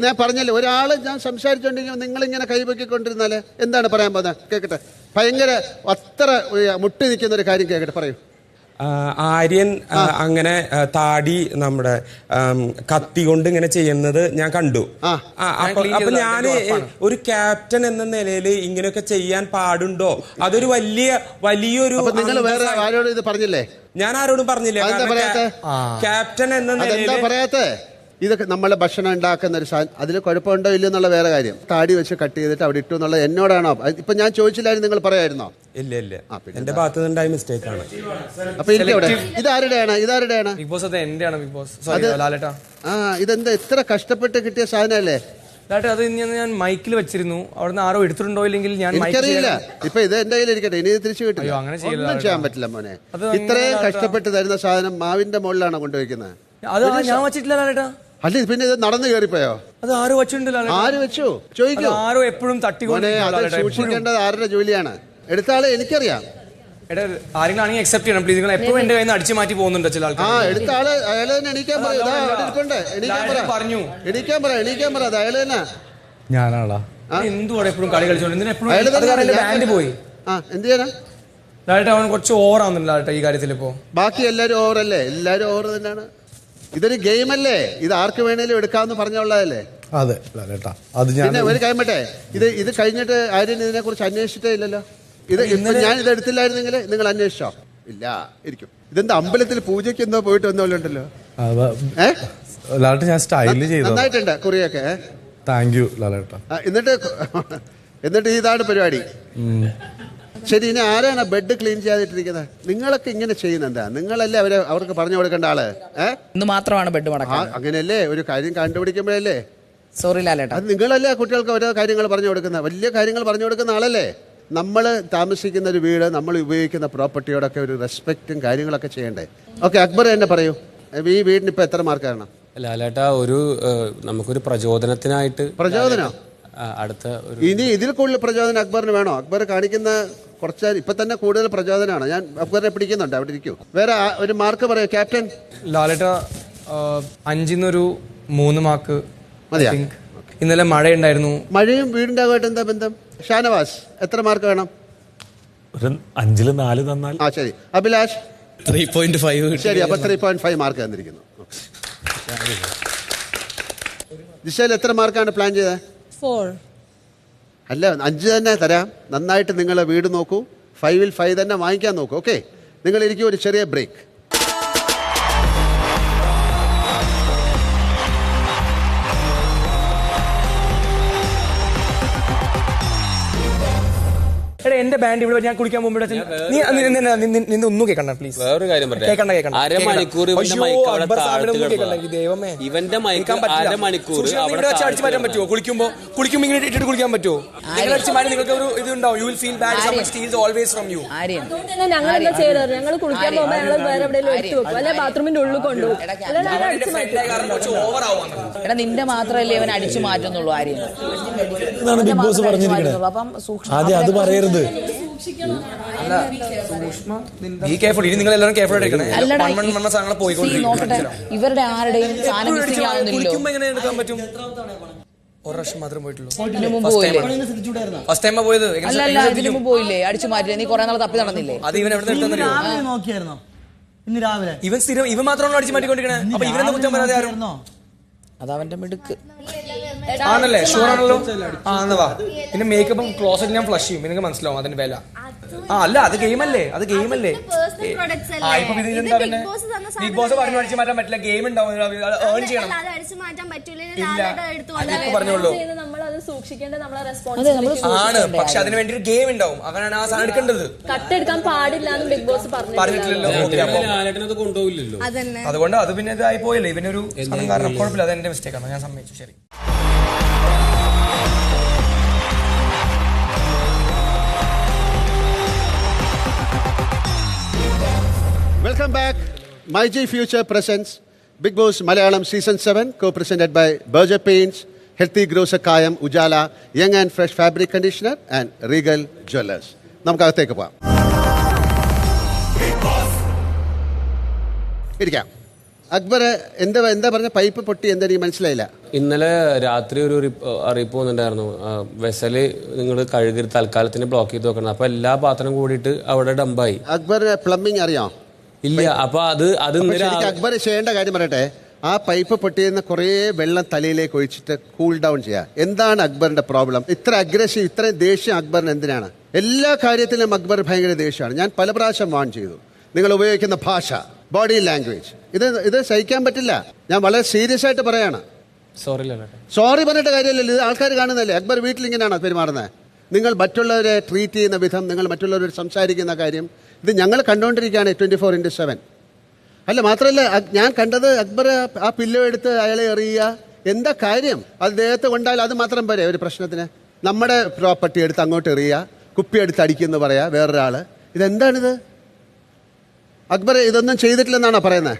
ഞാൻ പറഞ്ഞല്ലോ, ഒരാള് ഞാൻ സംസാരിച്ചോണ്ടെങ്കിൽ നിങ്ങളിങ്ങനെ കൈപൊക്കിക്കൊണ്ടിരുന്നാല് എന്താണ് പറയാൻ പോകുന്നത്? കേക്കട്ടെ. ഭയങ്കര അത്ര മുട്ടി നിൽക്കുന്ന ഒരു കാര്യം കേക്കട്ടെ, പറയൂ. ആര്യൻ അങ്ങനെ താടി നമ്മുടെ കത്തി കൊണ്ട് ഇങ്ങനെ ചെയ്യുന്നത് ഞാൻ കണ്ടു. അപ്പൊ ഞാൻ ഒരു ക്യാപ്റ്റൻ എന്ന നിലയിൽ ഇങ്ങനെയൊക്കെ ചെയ്യാൻ പാടുണ്ടോ? അതൊരു വലിയൊരു. നിങ്ങൾ വേറെ ആരോടും ഇത് പറഞ്ഞില്ലേ? ഞാൻ ആരോടും പറഞ്ഞില്ല. ക്യാപ്റ്റൻ എന്ന നിലയിൽ പറയാത്തെ. ഇതൊക്കെ നമ്മളെ ഭക്ഷണം ഉണ്ടാക്കുന്ന ഒരു സാധനം, അതിൽ കുഴപ്പമുണ്ടോ ഇല്ലയോ എന്നുള്ള വേറെ കാര്യം. താടി വെച്ച് കട്ട് ചെയ്തിട്ട് അവിടെ ഇട്ടു എന്നുള്ളത് എന്നോടാണോ? ഇപ്പൊ ഞാൻ ചോദിച്ചില്ലായിരുന്നു, നിങ്ങൾ പറയായിരുന്നോ? ഇല്ല, എന്റെ ഭാഗത്ത് നിന്നുണ്ടായ മിസ്റ്റേക്ക് ആണ്. അപ്പൊ ഇതാരുടെയാണ്? Big boss. അത് എന്റെയാണ് ബിഗ് ബോസ്. ലാലേട്ടാ, ഇതെന്താ ഇത്ര കഷ്ടപ്പെട്ട് കിട്ടിയ സാധനമല്ലേ? ലാലേട്ടാ, അത് ഞാൻ മൈക്കിൽ വെച്ചിരുന്നു. അവിടുന്ന് ആരോ എടുത്തിട്ടുണ്ടോ ഇല്ലെങ്കിൽ ഞാൻ എനിക്കറിയില്ല. ഇപ്പൊ ഇത് എന്റെ കയ്യിൽ ഇരിക്കട്ടെ, ഇനി തിരിച്ചു കിട്ടില്ല. ഒന്നും ചെയ്യാൻ പറ്റില്ല മോനെ. ഇത്രയും കഷ്ടപ്പെട്ട് തരുന്ന സാധനം മാവിന്റെ മുകളിലാണോ കൊണ്ടുവയ്ക്കുന്നത്? അത് ഞാൻ വെച്ചിട്ടില്ല ലാലേട്ടാ. അല്ല, പിന്നെ ഇത് നടന്നു കയറിപ്പോയോ? അത് ആരോ വെച്ചിട്ടുണ്ട്. ആര് വെച്ചു ചോദിക്കോ? ആരോ എപ്പോഴും സൂക്ഷിക്കേണ്ടത് ആരുടെ ജോലിയാണ്? എടുത്ത ആളെ എനിക്കറിയാം. ആരെങ്കിലും അക്സെപ്റ്റ് ചെയ്യണം പ്ലീസ്. നിങ്ങൾ എപ്പോഴും എന്റെ കയ്യിൽ നിന്ന് അടിച്ചു മാറ്റി പോകുന്നുണ്ട് ചില ആൾക്കാർ. എടുത്ത ആള് അയാളെ തന്നെ എണീക്കാൻ പറ. അത് അയാളെ തന്നെ. ഞാനാളാ എന്തുവാണ് എപ്പോഴും കളി കളിച്ചോണ്ട് എപ്പോഴും ബാൻഡ് പോയി. എന്ത് ചെയ്യാനാ ലാലേട്ടാ? അവൻ കുറച്ച് ഓവർ ആവുന്നുണ്ട് ലാലേട്ടാ ഈ കാര്യത്തിൽ. ഇപ്പോ ബാക്കി എല്ലാരും ഓവറല്ലേ? എല്ലാരും ഓവർ തന്നെയാണ്. ഇതൊരു ഗെയിം അല്ലേ? ഇത് ആർക്ക് വേണേലും എടുക്കാമെന്ന് പറഞ്ഞുള്ളതല്ലേ? അതെ ലാലേട്ടാ. അത് പിന്നെ ഒരു കാര്യം പറ്റേ, ഇത് കഴിഞ്ഞിട്ട് ആരും ഇതിനെ കുറിച്ച് അന്വേഷിച്ചിട്ടേ ഇല്ലല്ലോ. ഞാൻ ഇത് എടുത്തില്ലായിരുന്നെങ്കിൽ നിങ്ങൾ അന്വേഷിച്ചോ? ഇല്ല, ഇരിക്കും. ഇതെന്താ അമ്പലത്തിൽ പൂജയ്ക്ക് എന്തോ പോയിട്ട് വന്നോലുണ്ടല്ലോ. ലാലേട്ടാ, ഞാൻ സ്റ്റൈല് ചെയ്തു. നന്നായിട്ടുണ്ട് കുറിയൊക്കെ. Thank you ലാലേട്ടാ. എന്നിട്ട് ഇതാണ് പരിപാടി. ശരി, ഇനി ആരാണ് ബെഡ് ക്ലീൻ ചെയ്യാതിട്ടിരിക്കുന്നത്? നിങ്ങളൊക്കെ ഇങ്ങനെ ചെയ്യുന്ന എന്താ? നിങ്ങളല്ലേ അവർക്ക് പറഞ്ഞു കൊടുക്കേണ്ട ആള്? ഇന്ന് മാത്രമാണ് ബെഡ് മടക്കാൻ. അങ്ങനെയല്ലേ ഒരു കാര്യം കണ്ടുപിടിക്കുമ്പോഴല്ലേ? സോറി ലാലേട്ടാ. അത് നിങ്ങളല്ലേ കുട്ടികൾക്ക് ഓരോ കാര്യങ്ങൾ പറഞ്ഞു കൊടുക്കുന്ന, വലിയ കാര്യങ്ങൾ പറഞ്ഞു കൊടുക്കുന്ന ആളല്ലേ? നമ്മൾ താമസിക്കുന്ന ഒരു വീട്, നമ്മൾ ഉപയോഗിക്കുന്ന പ്രോപ്പർട്ടിയോടൊക്കെ ഒരു റെസ്പെക്റ്റും കാര്യങ്ങളൊക്കെ ചെയ്യണ്ടേ? ഓക്കെ, അക്ബർ തന്നെ പറയൂ, ഈ വീടിന് ഇപ്പൊ എത്ര മാർക്കാണ്? ലാലേട്ടാ, നമുക്കൊരു പ്രചോദനത്തിനായിട്ട്. പ്രചോദനം? അടുത്ത ഇനി ഇതിൽ കൂടുതൽ പ്രചോദനം അക്ബറിന് വേണോ? അക്ബർ കാണിക്കുന്ന കുറച്ച് ഇപ്പൊ തന്നെ കൂടുതൽ പ്രചോദനമാണ്. ഞാൻ അക്ബറിനെ പിടിക്കുന്നുണ്ട്, അവിടെ ഇരിക്കൂ. വേറെ ഒരു മാർക്ക് പറയൂ ക്യാപ്റ്റൻ. ലാലേട്ടാ, 5-ൽ 3 മാർക്ക് മതിയാ? ഇന്നലെ മഴയുണ്ടായിരുന്നു. മഴയും വീടിന്റെ ആകുമായിട്ട് എന്താ ബന്ധം? ഷാനവാസ് എത്ര മാർക്ക് വേണം? 5-ൽ 4 തന്നാൽ. ശരി. അഭിലാഷ് 3.5. ശരി, അപ്പൊ 3.5 മാർക്ക് തന്നിരിക്കുന്നു. ജിഷേൽ എത്ര മാർക്കാണ് പ്ലാൻ ചെയ്തത്? 4. അല്ല, 5 തന്നെ തരാം. നന്നായിട്ട് നിങ്ങൾ വീട് നോക്കൂ. 5-ൽ 5 തന്നെ വാങ്ങിക്കാൻ നോക്കൂ. ഓക്കെ, നിങ്ങൾ ഇരിക്കും. ഒരു ചെറിയ ബ്രേക്ക്. എടാ എന്റെ ബാൻഡ് ഇവിടെ ഞാൻ കുളിക്കാൻ പോകുമ്പോൾ നീ ഒന്നും കേൾക്കണ്ട പ്ലീസ്. വേറൊരു കാര്യം കേൾക്കണ്ട. അരമണിക്കൂർ ദൈവമേ ഇവന്റെ മൈക്ക് അരമണിക്കൂർ അടിച്ചു മാറ്റാൻ പറ്റുമോ? കുളിക്കുമ്പോൾ ഇങ്ങനെ ഇട്ടിട്ട് കുളിക്കാൻ പറ്റുമോ? അടിച്ചു മാറ്റി നിങ്ങൾക്ക് ഒരു ഇത് ഉണ്ടാവും. You will feel bad. someone steals always from you. ഞങ്ങൾ എന്താ ചെയ്തത്? ഞങ്ങൾ കുളിക്കാൻ പോകുമ്പോൾ ഞങ്ങൾ വേറെ എവിടെയെങ്കിലും എടുത്തു വെക്കും, അല്ലെ ബാത്റൂമിന്റെ ഉള്ളിൽ കൊണ്ടുപോകും. എടാ നിന്റെ മാത്രമല്ലേ ഇവൻ അടിച്ചു മാറ്റുന്നുള്ളൂ. ആര്യം ബിഗ് ബോസ് പറഞ്ഞിരിക്കുന്നത്. അപ്പം ആദ്യം അത് പറയരുത്. നോക്കട്ടെ, ഇവരുടെ ആരുടെയും സാധനം മിസ്സിംഗ് ആവുന്നില്ലല്ലോ. ഇതിനു മുമ്പ് പോയില്ലേ? അല്ലല്ല, ഇതിനു മുമ്പ് പോയില്ലേ? അടിച്ചു മാറ്റില്ലേ? നീ കുറെ നാൾ തപ്പി നടന്നില്ലേ? നോക്കിയായിരുന്നോ ഇന്ന് രാവിലെ? ഇവൻ സ്ഥിരം ഇവൻ മാത്രമാണല്ലോ അടിച്ചു മാറ്റിക്കൊണ്ടിരിക്കണേ. അപ്പൊ ഇവനെന്താ കുറ്റം പറയാതെ ആരും? അതവന്റെ മിടുക്ക് ആണല്ലേ? ഷുവർ ആണല്ലോ. വാ. പിന്നെ മേക്കപ്പും ക്ലോസറ്റ് ഞാൻ ഫ്ലഷ് ചെയ്യും, നിങ്ങൾക്ക് മനസ്സിലാവും അതിന്റെ വില. അല്ല അത് ഗെയിമല്ലേ, അത് ഗെയിമല്ലേ. ഇപ്പൊ ഇതെന്താ പിന്നെ ബിഗ് ബോസ് പറഞ്ഞു അടിച്ചു മാറ്റാൻ പറ്റില്ല, ഗെയിം ഉണ്ടാവും, ഏൺ ചെയ്യണം. പറഞ്ഞോളൂ ആണ്, പക്ഷെ അതിന് വേണ്ടി ഒരു ഗെയിം ഉണ്ടാവും. അവനാണ് ആ സാധനം എടുക്കേണ്ടത്. കട്ടെടുക്കാൻ പാടില്ല ബിഗ് ബോസ് പറഞ്ഞിട്ടില്ലല്ലോ. കൊണ്ടുപോയില്ലല്ലോ. അതുകൊണ്ട് അത് പിന്നെ ഇതായി പോയല്ലേ ഇവനൊരു കാരണം. കുഴപ്പമില്ല, അത് എന്റെ മിസ്റ്റേക്ക് ആണ്, ഞാൻ സമ്മതിച്ചു. ശരി. Welcome back. MyG Future presents Big Boss Malayalam Season 7, co-presented by Berger Paints, Healthy Grocer Kayam Ujala, Young and Fresh Fabric Conditioner and Regal Jewelers. നമുക്കകത്തേക്ക് പോവാം. ഇരിക്കാം. അക്ബർ എന്താ പറഞ്ഞ പൈപ്പ് പൊട്ടി എന്താ എനിക്ക് മനസ്സിലായില്ല. ഇന്നലെ രാത്രി ഒരു അറിയിപ്പ് വന്നിട്ടുണ്ടായിരുന്നു, വെസല് നിങ്ങൾ കഴുകി തൽക്കാലത്തിന് ബ്ലോക്ക് ചെയ്ത് വെക്കണം. അപ്പൊ എല്ലാ പാത്രം കൂടിയിട്ട് അവിടെ ഡംപായി. അക്ബർ പ്ലംബിംഗ് അറിയാം? ഇല്ല. അപ്പൊ അത് അക്ബർ ചെയ്യേണ്ട കാര്യം പറയട്ടെ, ആ പൈപ്പ് പൊട്ടിയെന്ന് കുറേ വെള്ളം തലയിലേക്ക് ഒഴിച്ചിട്ട് കൂൾ ഡൗൺ ചെയ്യുക. എന്താണ് അക്ബറിന്റെ പ്രോബ്ലം? ഇത്ര അഗ്രസീവ്, ഇത്രയും ദേഷ്യം അക്ബറിന് എന്തിനാണ്? എല്ലാ കാര്യത്തിലും അക്ബർ ഭയങ്കര ദേഷ്യമാണ്. ഞാൻ പല പ്രാവശ്യം വാൺ ചെയ്തു. നിങ്ങൾ ഉപയോഗിക്കുന്ന ഭാഷ, ബോഡി ലാംഗ്വേജ്, ഇത് സഹിക്കാൻ പറ്റില്ല. ഞാൻ വളരെ സീരിയസ് ആയിട്ട് പറയാണ്. സോറി പറഞ്ഞിട്ട് കാര്യമല്ലല്ലോ, ഇത് ആൾക്കാർ കാണുന്നല്ലേ. അക്ബർ വീട്ടിൽ ഇങ്ങനെയാണോ പെരുമാറുന്നത്? നിങ്ങൾ മറ്റുള്ളവരെ ട്രീറ്റ് ചെയ്യുന്ന വിധം, നിങ്ങൾ മറ്റുള്ളവരോട് സംസാരിക്കുന്ന കാര്യം, ഇത് ഞങ്ങൾ കണ്ടുകൊണ്ടിരിക്കുകയാണ് 24/7. അല്ല, മാത്രമല്ല ഞാൻ കണ്ടത് അക്ബർ ആ പില്ലോ എടുത്ത് അയാളെ എറിയുക. എന്താ കാര്യം? അത് ദേഹത്ത് കൊണ്ടാൽ അത് മാത്രം പോരെ ഒരു പ്രശ്നത്തിന്? നമ്മുടെ പ്രോപ്പർട്ടി എടുത്ത് അങ്ങോട്ട് എറിയുക, കുപ്പി എടുത്ത് അടിക്കുമെന്ന് പറയാ വേറൊരാള്. ഇതെന്താണിത്? അക്ബർ ഇതൊന്നും ചെയ്തിട്ടില്ലെന്നാണോ പറയുന്നത്?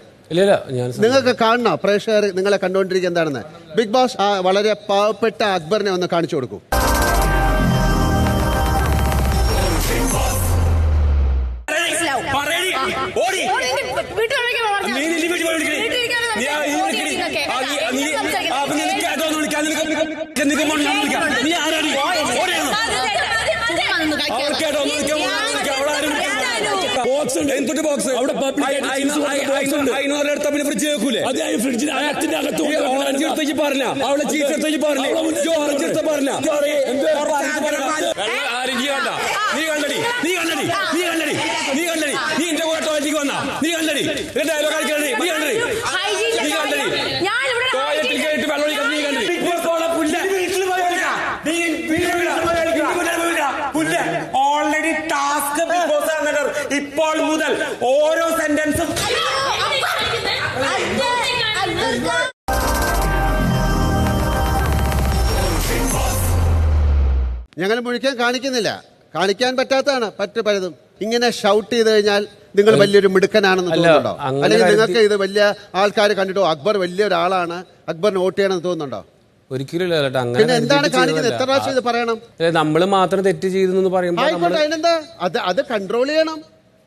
നിങ്ങൾക്ക് കാണണോ? പ്രേക്ഷകർ നിങ്ങളെ കണ്ടുകൊണ്ടിരിക്കുക എന്താണെന്ന്. ബിഗ് ബോസ് ആ വളരെ പാവപ്പെട്ട അക്ബറിനെ ഒന്ന് കാണിച്ചു കൊടുക്കൂ. എന്തൊരു ബോക്സ് അവിടെ ഫ്രിഡ്ജ് വെക്കൂലേ? ഫ്രിഡ്ജിന്റെ അകത്ത് പറഞ്ഞ അവളെ ചീത്തടുത്തേക്ക് പറഞ്ഞ നീ കണ്ടടി നീ കണ്ടടി നീ കണ്ടടി നീ കണ്ടടി നീ എന്റെ കൂടെ ടോയ്ലറ്റിലേക്ക് വന്നാ നീ കണ്ടടി ഡയലോഗ് കളിക്കണേ നീ കണ്ടടി നീ കണ്ടടി ടോയ്ലറ്റിൽ കയറിയിട്ട് വെള്ളം ഒഴിക്കാൻ നീ കണ്ടടി. ഓൾറെഡി ടാസ്ക് ഇപ്പോൾ മുതൽ ഓരോ സെന്റൻസും ഞങ്ങൾ മുഴിക്കാൻ കാണിക്കുന്നില്ല, കാണിക്കാൻ പറ്റാത്തതാണ് പലതും. ഇങ്ങനെ ഷൗട്ട് ചെയ്ത് കഴിഞ്ഞാൽ നിങ്ങൾ വലിയൊരു മിടുക്കനാണെന്ന് തോന്നുന്നുണ്ടോ? അല്ലെങ്കിൽ നിങ്ങൾക്ക് ഇത് വലിയ ആൾക്കാർ കണ്ടിട്ടോ അക്ബർ വലിയ ഒരാളാണ്, അക്ബറിന് വോട്ട് ചെയ്യണമെന്ന് തോന്നുന്നുണ്ടോ? ഒരിക്കലും. പിന്നെ എന്താണ് കാണിക്കുന്നത്? എത്ര പ്രാവശ്യം ഇത് പറയണം? നമ്മൾ മാത്രം തെറ്റ് ചെയ്തു പറയുമ്പോൾ അതിനെന്താ? അത് കൺട്രോൾ ചെയ്യണം.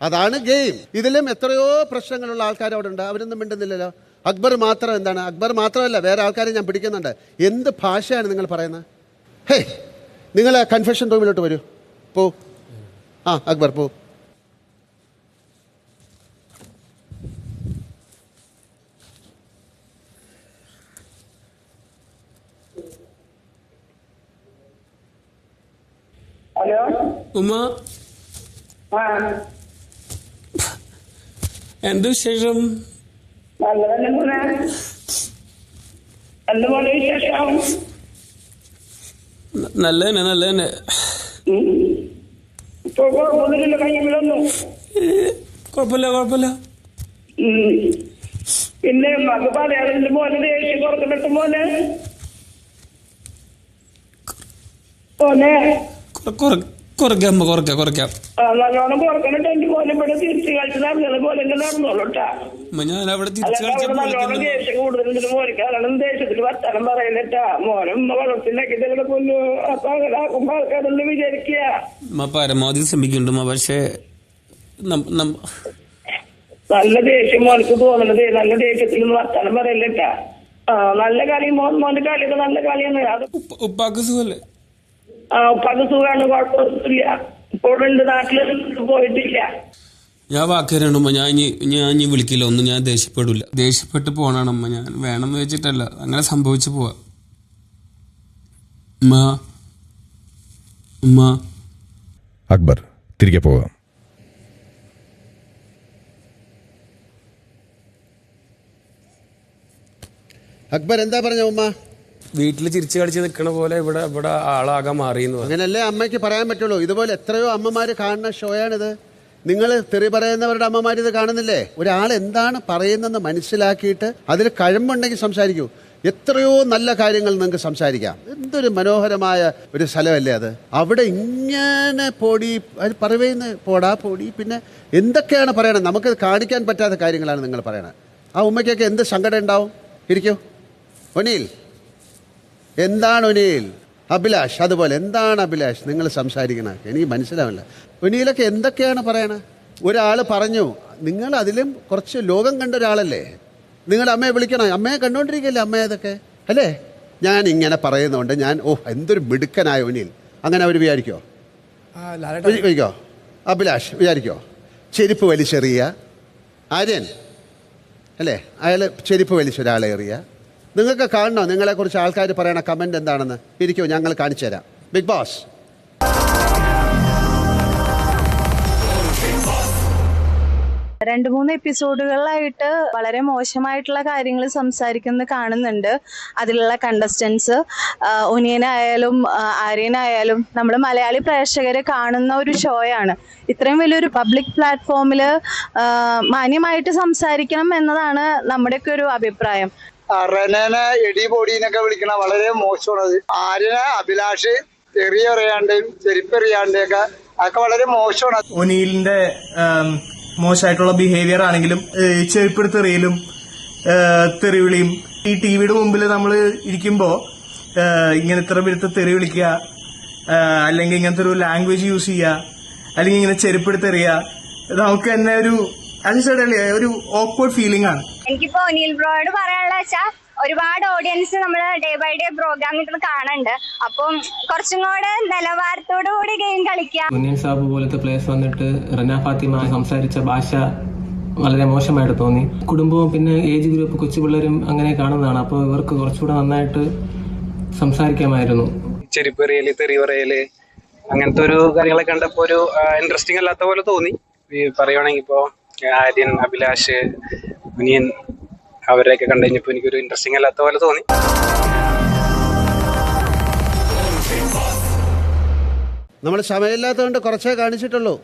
അതാണ് ഗെയിം. ഇതിലും എത്രയോ പ്രശ്നങ്ങളുള്ള ആൾക്കാർ അവിടെ ഉണ്ട്, അവരൊന്നും മിണ്ടുന്നില്ലല്ലോ. അക്ബർ മാത്രം എന്താണ്? അക്ബർ മാത്രമല്ല, വേറെ ആൾക്കാരെ ഞാൻ പിടിക്കുന്നുണ്ട്. എന്ത് ഭാഷയാണ് നിങ്ങൾ പറയുന്നത്? ഹേ, നിങ്ങൾ കൺഫെഷൻ റൂമിലോട്ട് വരൂ, പോ. അക്ബർ പോ. ഉമ്മ, എന്ത് വിശേഷം? നല്ലതന്നെ നല്ലതന്നെ. ഇപ്പൊ കുഴപ്പമൊന്നുമില്ല കയ്യിലൊന്നും. കുഴപ്പമില്ല. പിന്നെ മക പറയാറുണ്ട് മോനെ ദേഷ്യം കുറക്കണിട്ട് മോനെ കുറയ്ക്കാം. നല്ലോണം കുറക്കണിട്ട് എനിക്ക് മോനെ ഇവിടെ തിരിച്ചു കളിച്ച് നടന്നത് പോലെ നടന്നോളൂട്ടാ. നല്ലോണം ദേഷ്യം കൂടുതൽ മോനിക്ക് അതാണ് ദേഷ്യത്തിൽ വർത്താനം പറയുന്നിട്ടാ. മോനും വളർത്തിണ്ടാക്കിയിട്ട് കൊല്ലു. അപ്പൊ അങ്ങനെ ആക്കുമ്പോ ആൾക്കാരൊന്ന് വിചാരിക്കുക. പരമാവധി ശ്രമിക്കുന്നുണ്ട്. പക്ഷേ നല്ല ദേഷ്യം മോനക്ക് തോന്നണത്. നല്ല ദേഷ്യത്തിൽ വർത്താനം പറയല്ലേട്ടാ. നല്ല കളി മോന്റെ കളിയൊക്കെ നല്ല കളിയാണ്. അത് ഉപ്പാക്ക് സുഖല്ലേ? ഉപ്പാക്ക് സുഖമാണ്, കുഴപ്പമൊന്നുമില്ല. ഇപ്പോഴുണ്ട്, നാട്ടില് പോയിട്ടില്ല. ഞാൻ വാക്കുതരണമ്മ, ഞാൻ ഇനി വിളിക്കില്ല. ഒന്നും ഞാൻ ദേഷ്യപ്പെടില്ല. ദേഷ്യപ്പെട്ട് പോണമ്മ. ഞാൻ വേണമെന്ന് വെച്ചിട്ടല്ല, അങ്ങനെ സംഭവിച്ചു പോവാ. അക്ബർ തിരികെ പോകാം. അക്ബർ എന്താ പറഞ്ഞ ഉമ്മ? വീട്ടിൽ ചിരിച്ചു കളിച്ച് നിൽക്കണ പോലെ ഇവിടെ ആളാകാൻ മാറിയെന്ന്. അങ്ങനല്ലേ അമ്മയ്ക്ക് പറയാൻ പറ്റുള്ളൂ. ഇതുപോലെ എത്രയോ അമ്മമാര് കാണുന്ന ഷോയാണിത്. നിങ്ങൾ തെറി പറയുന്നവരുടെ അമ്മമാർ ഇത് കാണുന്നില്ലേ? ഒരാൾ എന്താണ് പറയുന്നതെന്ന് മനസ്സിലാക്കിയിട്ട് അതിൽ കഴമ്പുണ്ടെങ്കിൽ സംസാരിക്കൂ. എത്രയോ നല്ല കാര്യങ്ങൾ നിങ്ങൾക്ക് സംസാരിക്കാം. എന്തൊരു മനോഹരമായ ഒരു സ്ഥലമല്ലേ അത്. അവിടെ ഇങ്ങനെ പൊടി അത് പറയുന്നത്, പോടാ പൊടി, പിന്നെ എന്തൊക്കെയാണ് പറയണത്? നമുക്ക് കാണിക്കാൻ പറ്റാത്ത കാര്യങ്ങളാണ് നിങ്ങൾ പറയണത്. ആ ഉമ്മയ്ക്കൊക്കെ എന്ത് സങ്കടം ഉണ്ടാവും. ഇരിക്കൂ. ഒനീൽ എന്താണ് ഒനീൽ? അഭിലാഷ് അതുപോലെ എന്താണ് അഭിലാഷ് നിങ്ങൾ സംസാരിക്കണത്? എനിക്ക് മനസ്സിലാവില്ല. ഒനീലൊക്കെ എന്തൊക്കെയാണ് പറയണത്? ഒരാൾ പറഞ്ഞു, നിങ്ങൾ അതിലും കുറച്ച് ലോകം കണ്ട ഒരാളല്ലേ. നിങ്ങളുടെ അമ്മയെ വിളിക്കണം. അമ്മയെ കണ്ടുകൊണ്ടിരിക്കുകയല്ലേ അമ്മയെ അതൊക്കെ അല്ലേ? ഞാൻ ഇങ്ങനെ പറയുന്നതുകൊണ്ട് ഞാൻ എന്തൊരു മിടുക്കനായ ഒനീൽ അങ്ങനെ അവർ വിചാരിക്കോ? അഭിലാഷ് വിചാരിക്കോ? ചെരുപ്പ് വലിച്ചെറിയുക. ആര്യൻ അല്ലേ, അയാൾ ചെരുപ്പ് വലിച്ചൊരാളെ എറിയുക. നിങ്ങൾക്ക് കാണണോ നിങ്ങളെക്കുറിച്ച് ആൾക്കാർ പറയണ കമൻറ്റ് എന്താണെന്ന്? ഇരിക്കോ, ഞങ്ങൾ കാണിച്ചു തരാം. Bigg Boss. രണ്ട് മൂന്ന് എപ്പിസോഡുകളിലായിട്ട് വളരെ മോശമായിട്ടുള്ള കാര്യങ്ങൾ സംസാരിക്കുന്നത് കാണുന്നുണ്ട്. അതിലുള്ള കണ്ടസ്റ്റൻസ് ഒനിയനായാലും ആര്യനായാലും നമ്മൾ മലയാളി പ്രേക്ഷകരെ കാണുന്ന ഒരു ഷോയാണ്. ഇത്രയും വലിയൊരു പബ്ലിക് പ്ലാറ്റ്ഫോമിൽ മാന്യമായിട്ട് സംസാരിക്കണം എന്നതാണ് നമ്മുടെയൊക്കെ ഒരു അഭിപ്രായം. റെനനെ എടി പൊടിന്നൊക്കെ വിളിക്കണ വളരെ മോശമാണത്. ആര്യനെ അഭിലാഷ് എറിയാണ്ട് ചെരുപ്പെറിയാണ്ടൊക്കെ അതൊക്കെ വളരെ മോശമാണ്. ഒനീലിന്റെ മോശമായിട്ടുള്ള ബിഹേവിയർ ആണെങ്കിലും ചെരുപ്പെടുത്തെറിയലും തെറിവിളിയും ഈ ടിവിയുടെ മുമ്പിൽ നമ്മൾ ഇരിക്കുമ്പോ ഇങ്ങനെ ഇത്ര പേരുത്ത് തെറി വിളിക്കുക, അല്ലെങ്കിൽ ഇങ്ങനത്തെ ഒരു ലാംഗ്വേജ് യൂസ് ചെയ്യുക, അല്ലെങ്കിൽ ഇങ്ങനെ ചെരുപ്പെടുത്തെറിയുക, നമുക്ക് തന്നെ ഒരു ഒരു ഓക്വേർഡ് ഫീലിംഗ് ആണ്. എനിക്കിപ്പോ ഒനീൽ ബ്രോയോട് പറയാനുള്ള വെച്ചാൽ ഒരുപാട് ഓഡിയൻസ് നമ്മൾ ഡേ ബൈ ഡേ പ്രോഗ്രാമിൽ കാണുന്നുണ്ട്. അപ്പം കുറച്ചും കൂടെ നിലവാരത്തോടു കൂടി ഗെയിം കളിക്കുക. മുനിയൻ സാബ് പോലത്തെ പ്ലേയേഴ്സ് വന്നിട്ട് റന ഫാത്തിമ സംസാരിച്ച ഭാഷ വളരെ മോശമായിട്ട് തോന്നി. കുടുംബവും പിന്നെ ഏജ് ഗ്രൂപ്പ് കൊച്ചു പിള്ളേരും അങ്ങനെ കാണുന്നതാണ്. അപ്പോൾ ഇവർക്ക് കുറച്ചുകൂടെ നന്നായിട്ട് സംസാരിക്കാമായിരുന്നു. ചെരുപ്പെറിയല്, തെറി പറയല്, അങ്ങനത്തെ ഒരു കാര്യങ്ങളെ കണ്ടപ്പോ ഒരു ഇൻട്രസ്റ്റിംഗ് അല്ലാത്ത പോലെ തോന്നി. പറയുവാണെങ്കിൽ ഇപ്പോ ആര്യൻ, അഭിലാഷ്, മുനിയൻ അവരെയൊക്കെ കണ്ടു കഴിഞ്ഞപ്പോൾ എനിക്കൊരു ഇൻട്രസ്റ്റിംഗ് അല്ലാത്ത പോലെ തോന്നി. നമ്മൾ സമയമില്ലാത്തതുകൊണ്ട് കുറച്ചേ കാണിച്ചിട്ടുള്ളൂ.